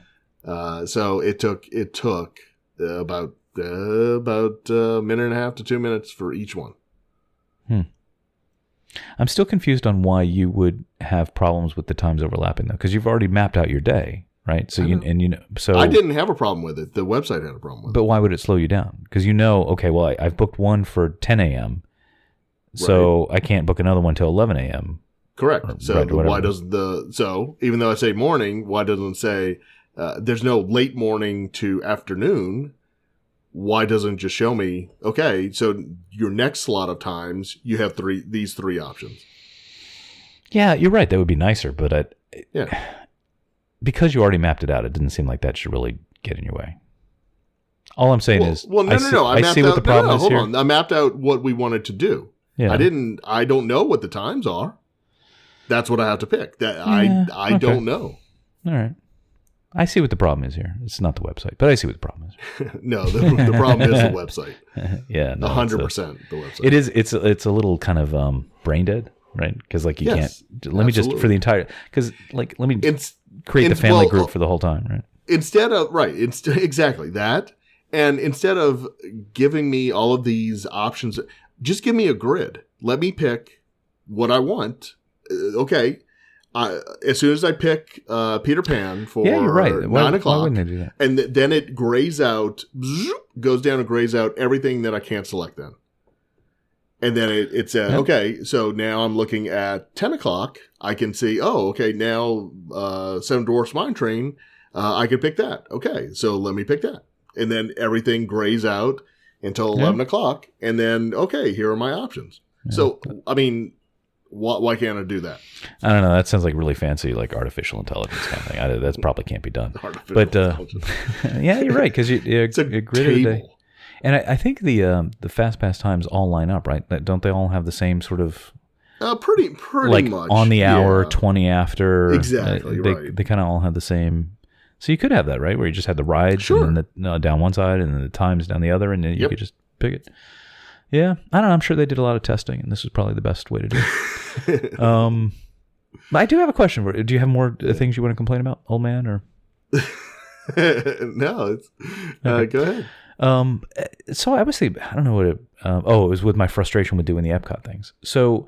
So it took about a minute and a half to 2 minutes for each one. I'm still confused on why you would have problems with the times overlapping though, because you've already mapped out your day, right? So so I didn't have a problem with it. The website had a problem with it. But why would it slow you down? Because okay, well, I've booked one for 10 a.m. So I can't book another one till 11 a.m. Correct. Why doesn't even though I say morning, why doesn't it say there's no late morning to afternoon? Why doesn't it just show me, okay, so your next slot of times, you have these 3 options? Yeah, you're right. That would be nicer, but because you already mapped it out, it didn't seem like that should really get in your way. All I'm saying is, no. I see what the problem is here. Hold on. I mapped out what we wanted to do. Yeah. I don't know what the times are. That's what I have to pick. I don't know. All right. I see what the problem is here. It's not the website, but I see what the problem is. No, the problem is the website. Yeah, no, 100% the website. It is. It's a little kind of brain dead, right? Because you can't. Let me just for the entire. Because let me create the family group for the whole time, right? Exactly that. And instead of giving me all of these options, just give me a grid. Let me pick what I want. Okay. as soon as I pick Peter Pan for Yeah, you're right. 9 o'clock, why wouldn't they do that? and then it grays out, goes down and grays out everything that I can't select then. And then it said, okay, so now I'm looking at 10 o'clock. I can see, now Seven Dwarfs Mine Train, I can pick that. Okay, so let me pick that. And then everything grays out until 11 o'clock. And then, okay, here are my options. Yeah. So, I mean, why can't I do that? I don't know. That sounds like really fancy, like artificial intelligence kind of thing. That probably can't be done. But yeah, you're right, because it's a grid day. And I think the fast pass times all line up, right? Don't they all have the same sort of pretty like much on the hour, 20 after? Exactly, right. They kind of all have the same. So you could have that, right? Where you just had the rides and then down one side and then the times down the other, and then you could just pick it. Yeah, I don't know. I'm sure they did a lot of testing, and this was probably the best way to do it. I do have a question. Do you have more things you want to complain about, old man? Or no, go ahead. So I was thinking, I don't know what it was with my frustration with doing the Epcot things. So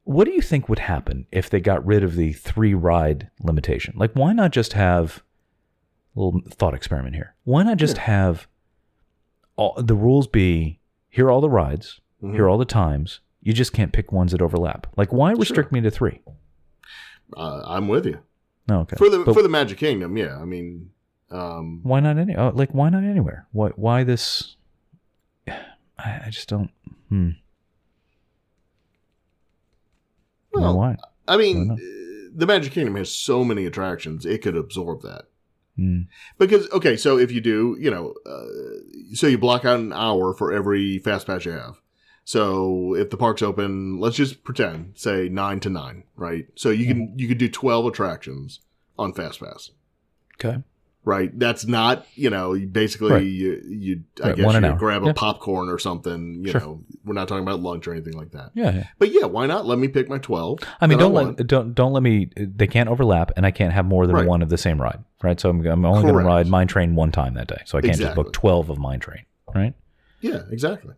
what do you think would happen if they got rid of the 3 ride limitation? Like, why not just have a little thought experiment here? Why not just have the rules be, here are all the rides, here are all the times. You just can't pick ones that overlap. Like, why restrict me to 3? I'm with you. Oh, okay. For the Magic Kingdom, yeah. I mean, why not why not anywhere? Why this? I just don't. Well, why? I mean, the Magic Kingdom has so many attractions; it could absorb that. Because so if you do, so you block out an hour for every fast pass you have. So if the park's open, let's just pretend, say 9 to 9, right? So you could do 12 attractions on fast pass. Okay. Right. That's not, basically you I guess you grab a popcorn or something, we're not talking about lunch or anything like that. Yeah. But why not? Let me pick my 12. I mean, don't let me, they can't overlap and I can't have more than one of the same ride, right? So I'm only going to ride Mine Train one time that day. So I can't just book 12 of Mine Train, right? Yeah, exactly.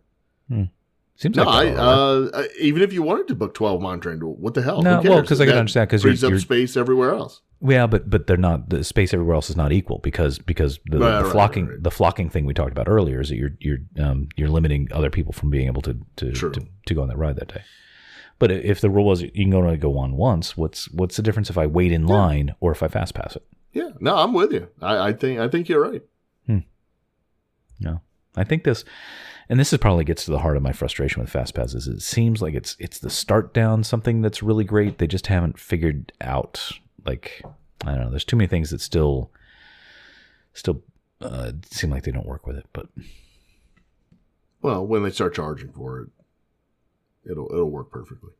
Seems even if you wanted to book 12 Mine Train, what the hell? No, well, because I can understand, because frees up space everywhere else. Yeah, but they're not. The space everywhere else is not equal because the flocking thing we talked about earlier is that you're limiting other people from being able to go on that ride that day. But if the rule was you can only go on once, what's the difference if I wait in line or if I fast pass it? Yeah, no, I'm with you. I think you're right. No, I think this. And this probably gets to the heart of my frustration with fast passes. It seems like it's the start down something that's really great. They just haven't figured out, like, I don't know. There's too many things that still seem like they don't work with it. But well, when they start charging for it, it'll work perfectly.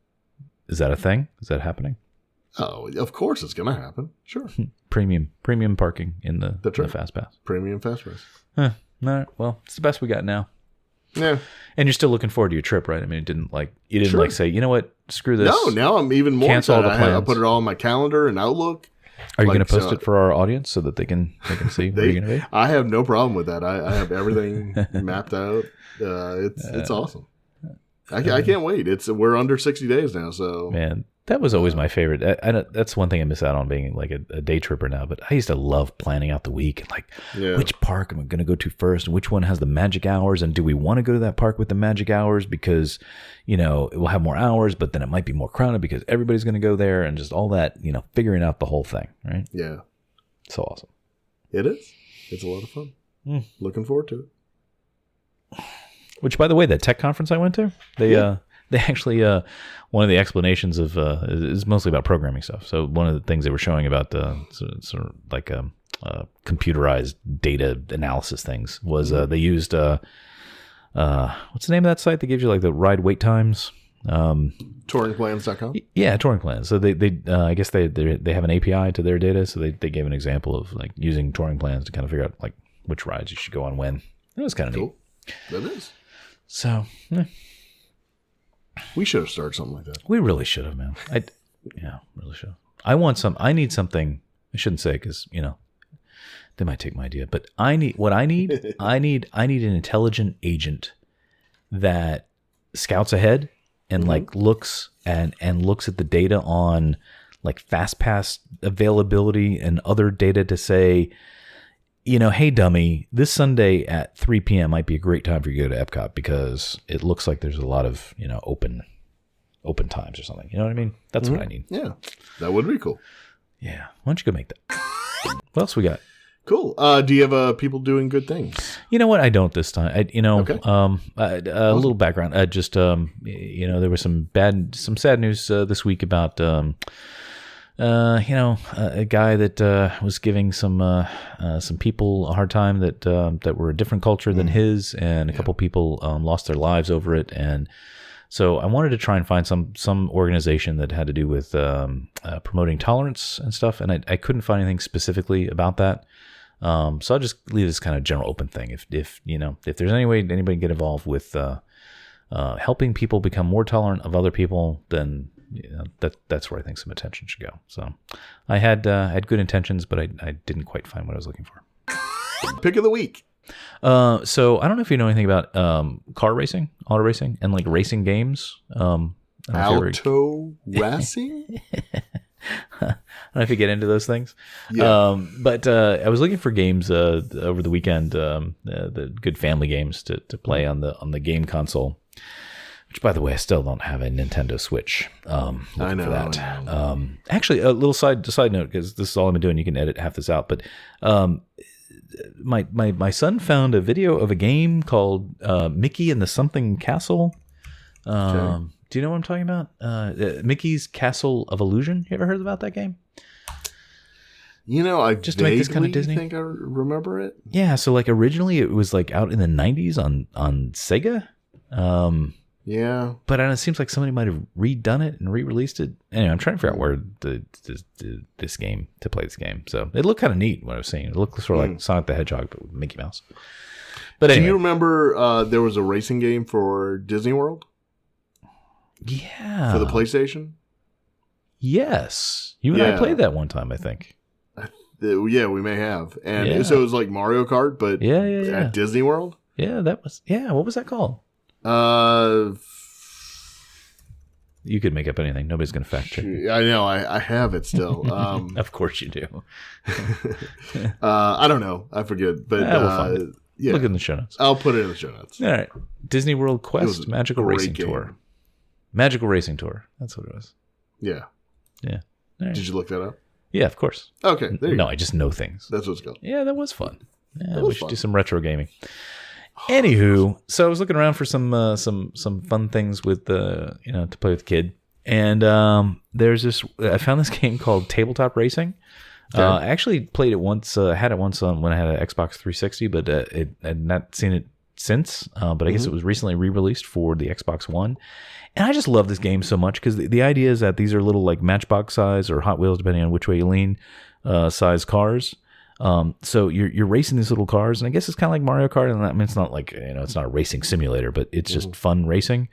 Is that a thing? Is that happening? Oh, of course it's going to happen. Sure. Premium parking in the fast pass. Premium fast pass. No, well, it's the best we got now. Yeah. And you're still looking forward to your trip, right? I mean, you didn't say, you know what, screw this. No, now I'm even more cancel excited. all the plans. I put it all on my calendar and Outlook. Are you going to post it for our audience so that they can see where you're going to be? I have no problem with that. I have everything mapped out. It's awesome. I can't wait. We're under 60 days now, so man. That was always my favorite. That's one thing I miss out on being like a day tripper now. But I used to love planning out the week and like which park am I going to go to first, and which one has the magic hours, and do we want to go to that park with the magic hours because it will have more hours, but then it might be more crowded because everybody's going to go there, and just all that figuring out the whole thing, right? Yeah, so awesome. It is. It's a lot of fun. Looking forward to it. Which, by the way, that tech conference I went to, they actually, one of the explanations of is mostly about programming stuff. So one of the things they were showing about the sort of like computerized data analysis things was they used what's the name of that site that gives you like the ride wait times? Touringplans.com. Yeah, Touring Plans. So they I guess they have an API to their data. So they gave an example of like using Touring Plans to kind of figure out like which rides you should go on when. It was kind of cool. neat. That is. So. We should have started something like that. We really should have, man. Really should have. I need something. I shouldn't say because they might take my idea. But I need an intelligent agent that scouts ahead and like looks at the data on like fast pass availability and other data to say, hey, dummy, this Sunday at 3 p.m. might be a great time for you to go to Epcot because it looks like there's a lot of, open times or something. You know what I mean? That's what I need. Yeah, that would be cool. Yeah. Why don't you go make that? What else we got? Cool. Do you have people doing good things? You know what? I don't this time. Okay. A little background. There was some sad news this week about, a guy that was giving some people a hard time that were a different culture than his, and a couple people lost their lives over it. And so I wanted to try and find some organization that had to do with promoting tolerance and stuff, and I couldn't find anything specifically about that. So I'll just leave this kind of general open thing. If there's any way anybody can get involved with helping people become more tolerant of other people, then that's where I think some attention should go. So I had good intentions, but I didn't quite find what I was looking for. Pick of the week. So I don't know if you know anything about auto racing, and like racing games. Auto racing? I don't know if you get into those things. Yeah. But I was looking for games over the weekend, the good family games to play on the game console. Which, by the way, I still don't have a Nintendo Switch. I know. For that. Actually, a little side note, because this is all I've been doing. You can edit half this out, but my son found a video of a game called Mickey and the Something Castle. Okay. Do you know what I'm talking about? Mickey's Castle of Illusion. You ever heard about that game? I just to make this kind of Disney. Think I remember it. Yeah. So like originally it was like out in the 90s on Sega. Yeah. But it seems like somebody might have redone it and re-released it. Anyway, I'm trying to figure out where this game to play this game. So it looked kind of neat what I was seeing. It looked sort of like Sonic the Hedgehog, but with Mickey Mouse. But anyway. Do you remember there was a racing game for Disney World? Yeah. For the PlayStation? Yes. You and I played that one time, I think. Yeah, we may have. And so it was like Mario Kart, but at Disney World? Yeah, what was that called? You could make up anything. Nobody's going to fact check. I know. I have it still. Of course you do. I don't know. I forget. But we'll find it. Yeah. Look in the show notes. I'll put it in the show notes. All right. Disney World Quest Magical Racing Tour. Magical Racing Tour. That's what it was. Yeah. Yeah. Right. Did you look that up? Yeah, of course. Okay. There you go. I just know things. That's what's called. Yeah, that was fun. Yeah, we should do some retro gaming. Anywho, so I was looking around for some fun things with to play with the kid, and I found this game called Tabletop Racing. Okay. I actually played it once. Had it once on when I had an Xbox 360, but I had not seen it since. But I guess it was recently re-released for the Xbox One, and I just love this game so much because the idea is that these are little like Matchbox size or Hot Wheels, depending on which way you lean, size cars. So you're racing these little cars, and I guess it's kind of like Mario Kart, and I mean, it's not like, it's not a racing simulator, but it's just fun racing.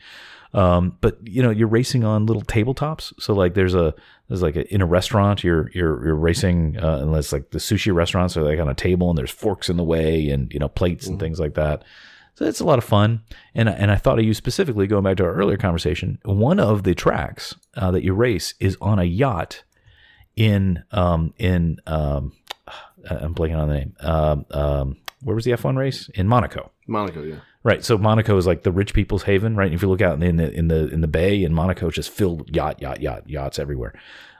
But you're racing on little tabletops. So like there's like in a restaurant, you're racing, unless like the sushi restaurants are like on a table and there's forks in the way and, plates and things like that. So it's a lot of fun. And I thought of you specifically, going back to our earlier conversation. One of the tracks, that you race is on a yacht I'm blanking on the name. Where was the F1 race? In Monaco. Monaco, yeah. Right. So Monaco is like the rich people's haven, right? If you look out in the bay in Monaco, it's just filled yachts everywhere.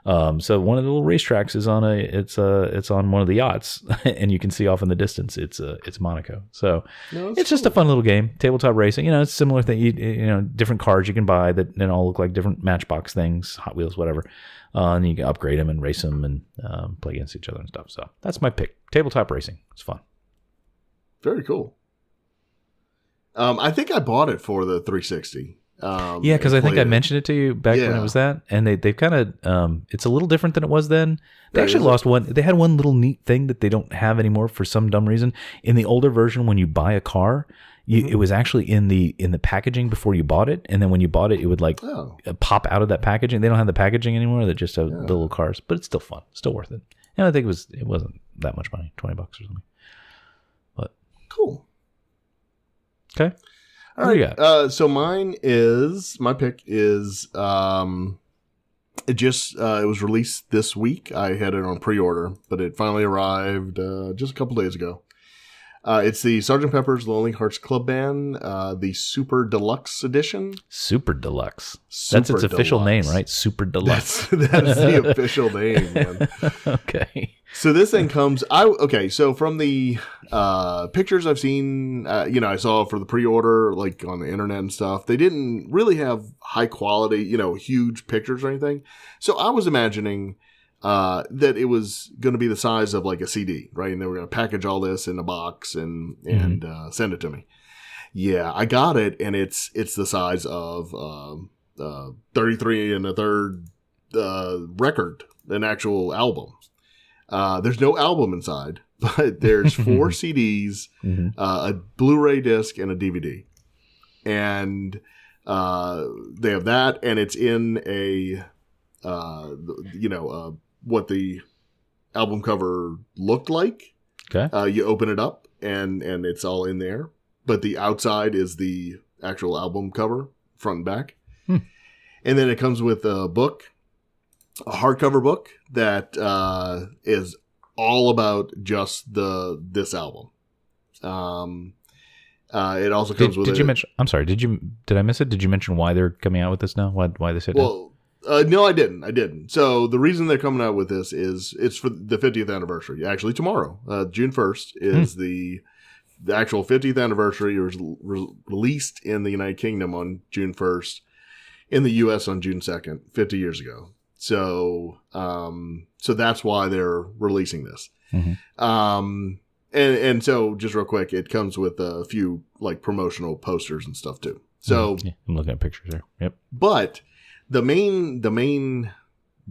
So one of the little racetracks is on it's on one of the yachts, and you can see off in the distance it's Monaco. So it's just a fun little game, tabletop racing. It's a similar thing. Different cars you can buy that all look like different Matchbox things, Hot Wheels, whatever. And you can upgrade them and race them and play against each other and stuff. So that's my pick. Tabletop racing. It's fun. Very cool. I think I bought it for the 360. Yeah, because I think I mentioned it to you back when it was that, and they've kind of it's a little different than it was then. They actually lost one. They had one little neat thing that they don't have anymore for some dumb reason. In the older version, when you buy a car, it was actually in the packaging before you bought it, and then when you bought it, it would pop out of that packaging. They don't have the packaging anymore; they just have the little cars. But it's still fun, still worth it. And I think it wasn't that much money, $20 or something. But cool. Okay. All right. So my pick is It was released this week. I had it on pre-order, but it finally arrived just a couple days ago. It's the Sgt. Pepper's Lonely Hearts Club Band, the Super Deluxe Edition. Super Deluxe. That's its official name, right? Super Deluxe. That's the official name, man. Okay. So this thing comes. So from the pictures I've seen, I saw for the pre-order, like on the internet and stuff, they didn't really have high quality, huge pictures or anything. So I was imagining that it was going to be the size of like a CD, right? And they were going to package all this in a box and send it to me. Yeah, I got it, and it's the size of 33 and a third record, an actual album. There's no album inside, but there's 4 CDs, a Blu-ray disc, and a DVD. And they have that, and it's in a what the album cover looked like. Okay. You open it up and it's all in there, but the outside is the actual album cover, front and back. And then it comes with a book, a hardcover book that is all about just this album. It also comes with. Did you mention? I'm sorry. Did I miss it? Did you mention why they're coming out with this now? Why they said? Well. No, I didn't. So the reason they're coming out with this is it's for the 50th anniversary. Actually, tomorrow, June 1st, is the actual 50th anniversary. It was released in the United Kingdom on June 1st, in the U.S. on June 2nd, 50 years ago. So that's why they're releasing this. And so just real quick, it comes with a few like promotional posters and stuff too. So I'm looking at pictures there. Yep. But the main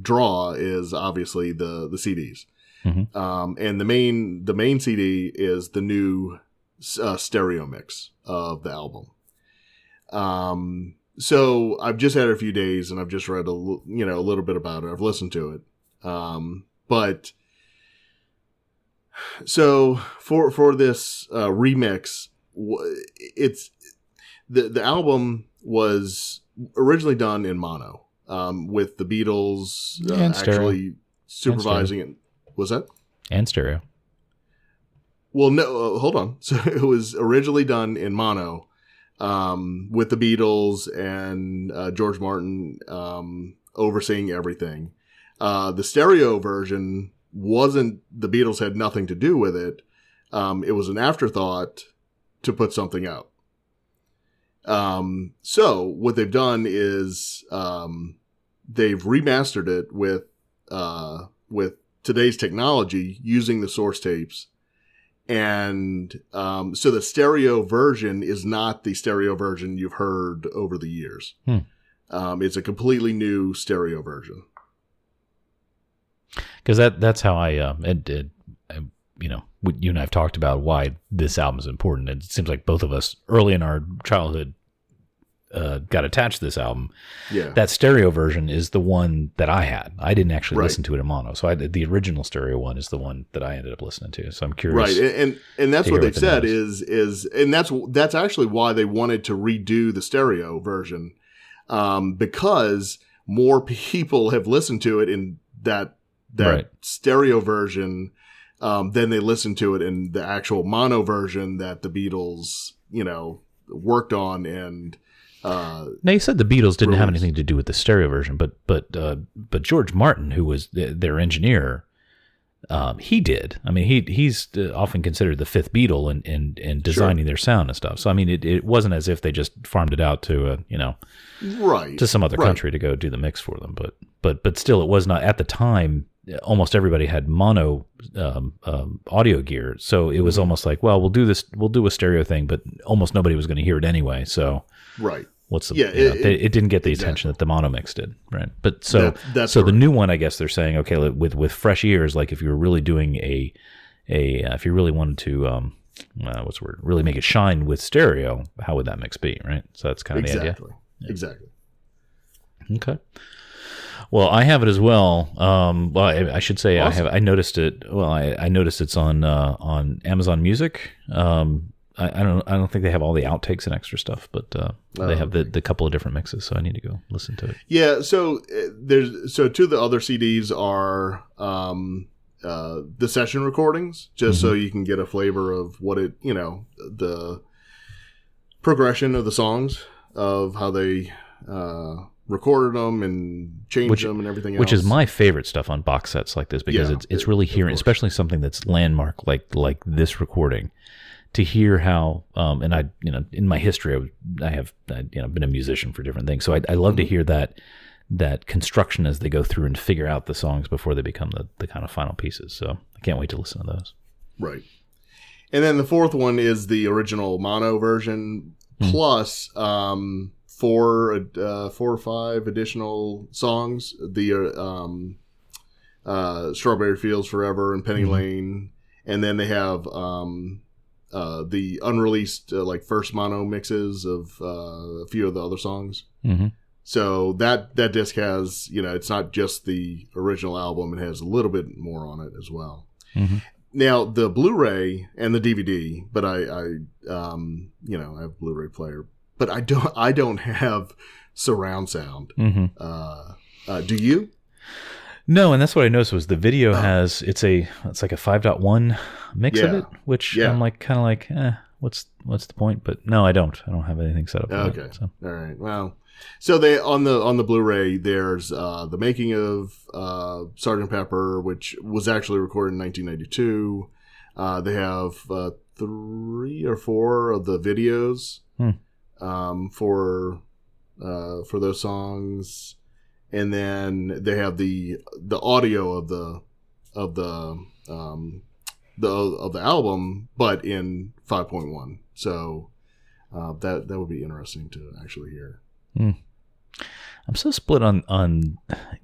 draw is obviously the CDs, and the main CD is the new stereo mix of the album. So I've just had it a few days, and I've just read a little bit about it. I've listened to it, but so for this remix, it's the album was originally done in mono, with the Beatles actually supervising it. Was that? And stereo. Well, no, hold on. So it was originally done in mono, with the Beatles and George Martin overseeing everything. The stereo version wasn't. The Beatles had nothing to do with it. It was an afterthought to put something out. So what they've done is, they've remastered it with today's technology using the source tapes. And, so the stereo version is not the stereo version you've heard over the years. It's a completely new stereo version. Cause that's how you and I've talked about why this album is important. It seems like both of us early in our childhood got attached to this album. Yeah. That stereo version is the one that I had. I didn't actually listen to it in mono. So the original stereo one is the one that I ended up listening to. So I'm curious. Right. And that's what they've said is and that's actually why they wanted to redo the stereo version, because more people have listened to it in that stereo version then they listened to it in the actual mono version that the Beatles, worked on. And now you said the Beatles didn't have anything to do with the stereo version, but George Martin, who was their engineer, he did. I mean, he's often considered the fifth Beatle in designing their sound and stuff. So I mean, it wasn't as if they just farmed it out to to some other country to go do the mix for them. But still, it was not at the time. Almost everybody had mono audio gear, so it was almost like, well, we'll do a stereo thing, but almost nobody was going to hear it anyway. So what's the it didn't get the attention that the mono mix did, right? But so the new one, I guess they're saying, okay, with fresh ears, like if you were really doing if you really wanted to really make it shine with stereo, how would that mix be, right? So that's kind of the idea. Exactly. Okay. Well, I have it as well. I should say awesome. I noticed it. Well, I noticed it's on Amazon Music. I don't think they have all the outtakes and extra stuff, but they have the couple of different mixes. So I need to go listen to it. Yeah. So two of the other CDs are the session recordings, just so you can get a flavor of what the progression of the songs, of how they recorded them and changed them and everything else. Which is my favorite stuff on box sets like this, because it's really hearing, especially something that's landmark like this recording, to hear how and I in my history I have been a musician for different things, so I love to hear that construction as they go through and figure out the songs before they become the kind of final pieces. So I can't wait to listen to those. Right. And then the fourth one is the original mono version plus 4 or 5 additional songs. The Strawberry Fields Forever and Penny Lane, and then they have the unreleased first mono mixes of a few of the other songs. Mm-hmm. So that disc has, it's not just the original album; it has a little bit more on it as well. Mm-hmm. Now the Blu-ray and the DVD, but I have a Blu-ray player, but I don't have surround sound. Mm-hmm. Do you? No, and that's what I noticed was the video has it's like a 5.1 mix of it, which I'm what's the point? But no, I don't have anything set up for okay. that, so. All right. Well, so they on the Blu-ray there's the making of Sgt. Pepper, which was actually recorded in 1992. They have 3 or 4 of the videos for those songs. And then they have the audio of the album, but in 5.1. So that would be interesting to actually hear. I'm so split on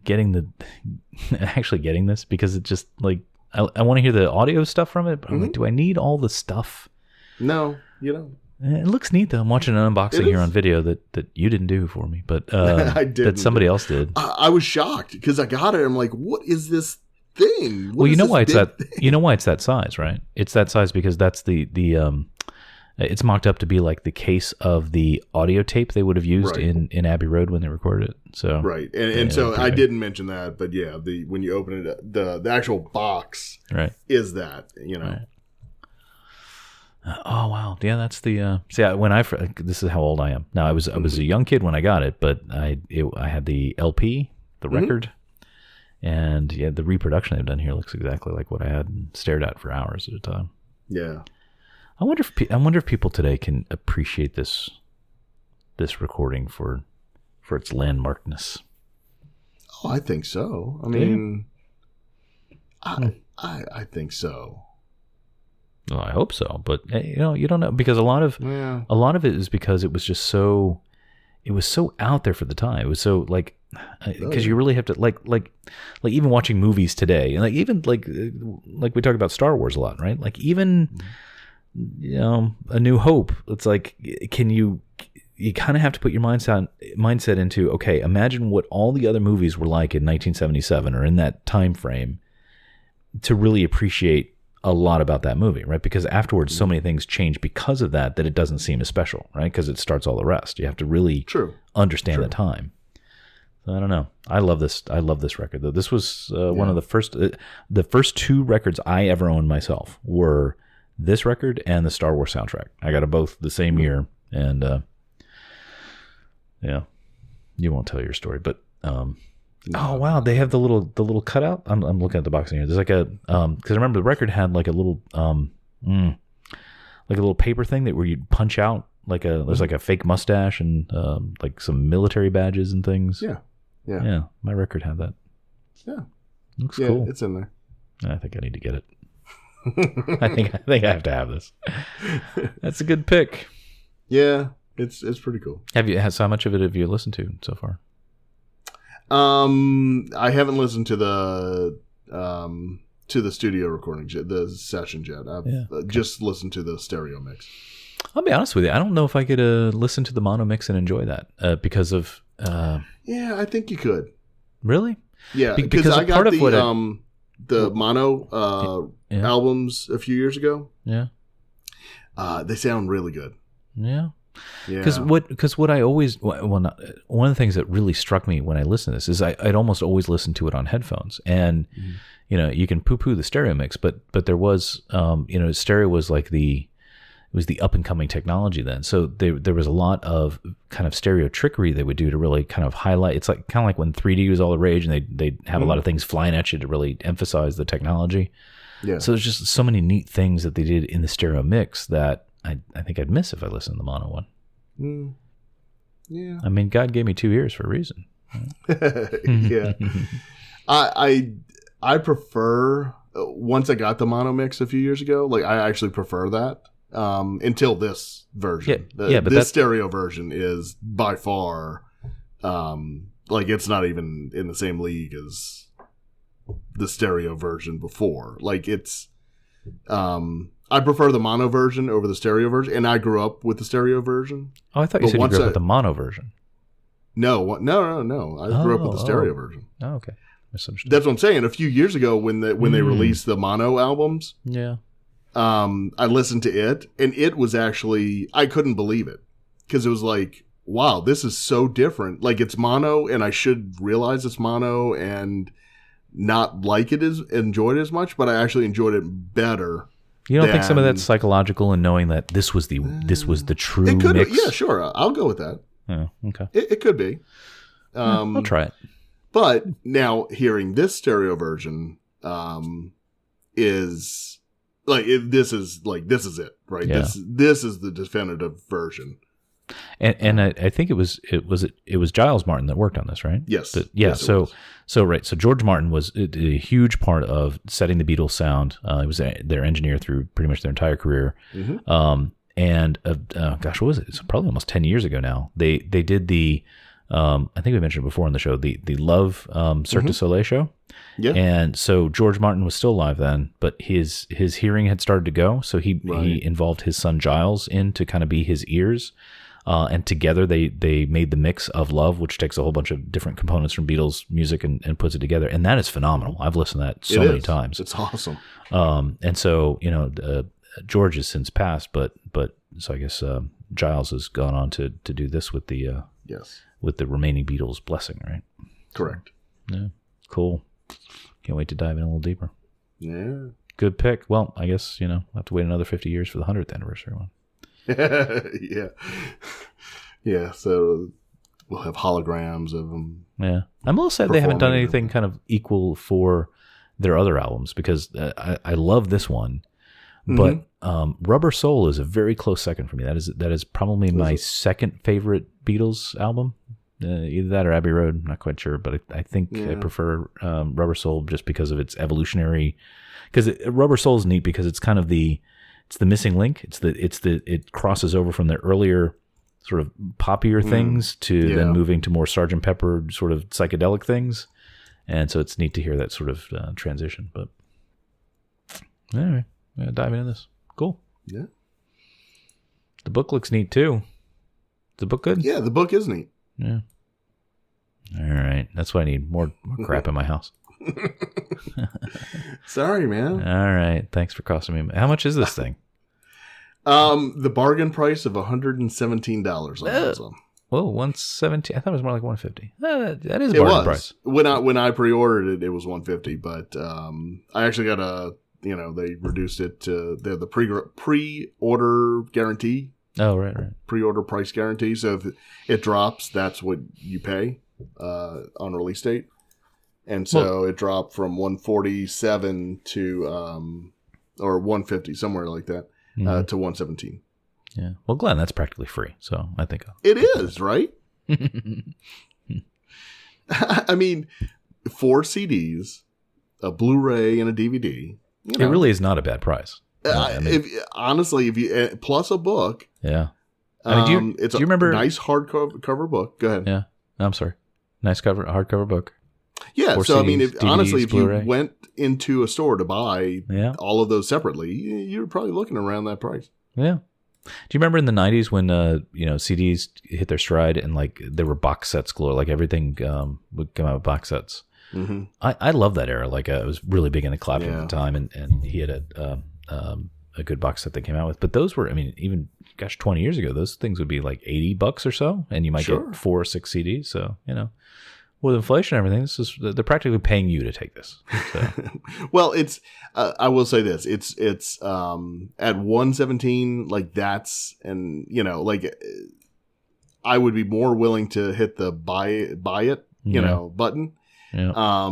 getting actually getting this, because it just I want to hear the audio stuff from it, but I'm like, do I need all the stuff? No, you don't. It looks neat though. I'm watching an unboxing here on video that you didn't do for me, but I did. That somebody else did. I was shocked because I got it. I'm like, what is this thing? Well, you know why it's that size, right? It's that size because that's the it's mocked up to be like the case of the audio tape they would have used in Abbey Road when they recorded it. So right, and so I didn't mention that, but yeah, when you open it, the actual box is that Right. Oh wow, yeah, that's the this is how old I am now. I was a young kid when I got it, but I had the LP, the record, and the reproduction they've done here looks exactly like what I had and stared at for hours at a time. Yeah, I wonder if people today can appreciate this recording for its landmarkness. Oh, I think so. I mean, I think so. Well, I hope so, but you don't know, because a lot of it is because it was just so out there for the time. It was so because you really have to like even watching movies today, and even like we talk about Star Wars a lot, right? Like even A New Hope. It's like, can you kind of have to put your mindset into, okay, imagine what all the other movies were like in 1977 or in that time frame to really appreciate a lot about that movie, right? Because afterwards, so many things change because of that it doesn't seem as special, right? Because it starts all the rest. You have to really understand the time. So I don't know. I love this record though. This was one of the first 2 records I ever owned myself were this record and the Star Wars soundtrack. I got them both the same year, and you won't tell your story, but oh wow, they have the little cutout. I'm looking at the box in here. There's like a because I remember the record had like a little paper thing where you'd punch out there's like a fake mustache and like some military badges and things. Yeah. My record had that. Yeah, looks cool. It's in there. I think I need to get it. I think I have to have this. That's a good pick. Yeah, it's pretty cool. So how much of it have you listened to so far? I haven't listened to the studio recordings yet, the sessions yet. I've just listened to the stereo mix. I'll be honest with you. I don't know if I could listen to the mono mix and enjoy that because of. Yeah, I think you could. Really? Yeah, because I got the mono albums a few years ago. Yeah. they sound really good. Yeah. Yeah. Because what I always, one of the things that really struck me when I listened to this is I'd almost always listen to it on headphones. And, you can poo-poo the stereo mix, but there was, stereo was like it was the up and coming technology then. So there was a lot of kind of stereo trickery they would do to really kind of highlight. It's kind of like when 3D was all the rage, and they'd have a lot of things flying at you to really emphasize the technology. Yeah. So there's just so many neat things that they did in the stereo mix that I think I'd miss if I listened to the mono one. Yeah. I mean, God gave me 2 ears for a reason. Yeah. I prefer, once I got the mono mix a few years ago, like I actually prefer that until this version. But this stereo version is by far, like it's not even in the same league as the stereo version before. Like it's, I prefer the mono version over the stereo version, and I grew up with the stereo version. Oh, I thought you said you grew up with the mono version. No. I grew up with the stereo version. Oh, okay. Misunderstood. That's what I'm saying. A few years ago, when they released the mono albums, I listened to it, and it was actually, I couldn't believe it, because it was like, wow, this is so different. Like, it's mono, and I should realize it's mono and not like it is, enjoy it as much, but I actually enjoyed it better. You don't think some of that's psychological in knowing that this was the true it could mix? Yeah, sure. I'll go with that. Oh, okay. It could be. I'll try it. But now hearing this stereo version is like this is it, right? Yeah. This is the definitive version. And I think it was Giles Martin that worked on this, right? Yes. So George Martin was a huge part of setting the Beatles sound. He was their engineer through pretty much their entire career. Gosh, what was it? It's probably almost 10 years ago now. They did the I think we mentioned before on the show the Love Cirque du Soleil show. Yeah. And so George Martin was still alive then, but his hearing had started to go, so he involved his son Giles in to kind of be his ears. And together they made the mix of Love, which takes a whole bunch of different components from Beatles music and puts it together. And that is phenomenal. I've listened to that so many times. It's awesome. And so, George has since passed, but so I guess Giles has gone on to do this with the with the remaining Beatles blessing, right? Correct. Yeah. Cool. Can't wait to dive in a little deeper. Yeah. Good pick. Well, I guess, we'll have to wait another 50 years for the 100th anniversary one. Yeah, so we'll have holograms of them. Yeah. I'm a little sad they haven't done anything kind of equal for their other albums, because I love this one, but Rubber Soul is a very close second for me. That is probably my second favorite Beatles album. Either that or Abbey Road. I'm not quite sure, but I think I prefer Rubber Soul just because of its evolutionary. Because Rubber Soul is neat because it's kind of the missing link. It crosses over from the earlier sort of poppier things to then moving to more Sgt. Pepper sort of psychedelic things, and so it's neat to hear that sort of transition. But anyway, diving into this, cool. Yeah, the book looks neat too. Is the book good? Yeah, the book is neat. Yeah. All right, that's why I need more crap in my house. Sorry, man. All right, thanks for costing me. How much is this thing? The bargain price of $117 on Amazon. Whoa, $117. I thought it was more like $150. That is a bargain price. When I pre-ordered it, it was $150, but I actually got they reduced it to the pre-order guarantee. Oh, right. Pre-order price guarantee. So if it drops, that's what you pay on release date. And so it dropped from 147 to or 150, somewhere like that, to 117. Yeah. Well, Glenn, that's practically free. So I think it is, right? I mean, 4 CDs, a Blu-ray, and a DVD. It really is not a bad price. Honestly, if you plus a book, yeah. I mean, do you remember nice hardcover book? Go ahead. Yeah. I'm sorry. Nice hardcover book. Yeah. 4 so CDs, I mean, DVDs, if Blu-ray. you went into a store to buy all of those separately, you're probably looking around that price. Yeah. Do you remember in the 90s when CDs hit their stride and like there were box sets galore, like everything would come out with box sets? I love that era. Like I was really big into Clapton at the time, and he had a a good box set they came out with. But those were, I mean, even 20 years ago, those things would be like $80 or so, and you might get 4 or 6 CDs. So with inflation and everything, they're practically paying you to take this. So. Well, it's I will say this: it's at 117, like that's, and like I would be more willing to hit the buy it, button. Yeah.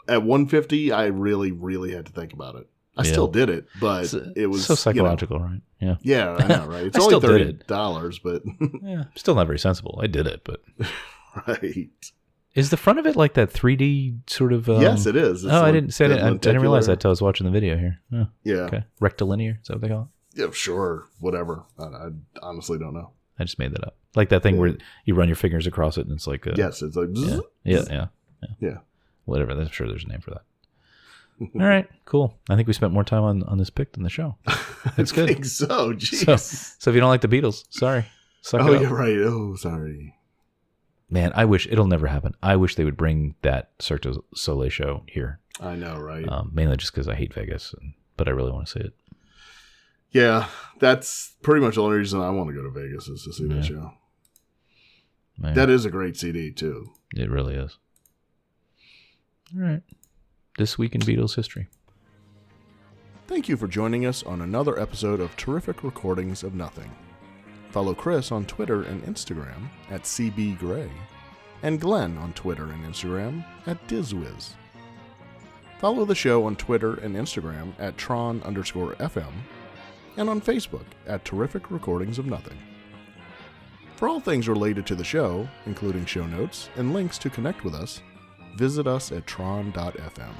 At 150, I really had to think about it. I still did it, but it was so psychological, right? Yeah. Yeah, I know, right? It's I only still $30, but yeah, still not very sensible. I did it, but right. Is the front of it like that 3D sort of? Yes, it is. It's I didn't say that. I didn't realize that until I was watching the video here. Oh, yeah. Okay. Rectilinear, is that what they call it? Yeah, sure. Whatever. I honestly don't know. I just made that up. Like that thing where you run your fingers across it and it's like yes, it's like yeah. Whatever. I'm sure there's a name for that. All right, cool. I think we spent more time on this pick than the show. It's good. I think so. Jeez. So if you don't like the Beatles, sorry. Suck it up. You're right. Oh, sorry. Man, I wish it'll never happen. I wish they would bring that Cirque du Soleil show here. I know, right? Mainly just because I hate Vegas, but I really want to see it. Yeah, that's pretty much the only reason I want to go to Vegas is to see that show. Man. That is a great CD too. It really is. All right. This week in Beatles history. Thank you for joining us on another episode of Terrific Recordings of Nothing. Follow Chris on Twitter and Instagram at CBGray, and Glenn on Twitter and Instagram at DizWiz. Follow the show on Twitter and Instagram at Tron_FM, and on Facebook at Terrific Recordings of Nothing. For all things related to the show, including show notes and links to connect with us, visit us at tron.fm.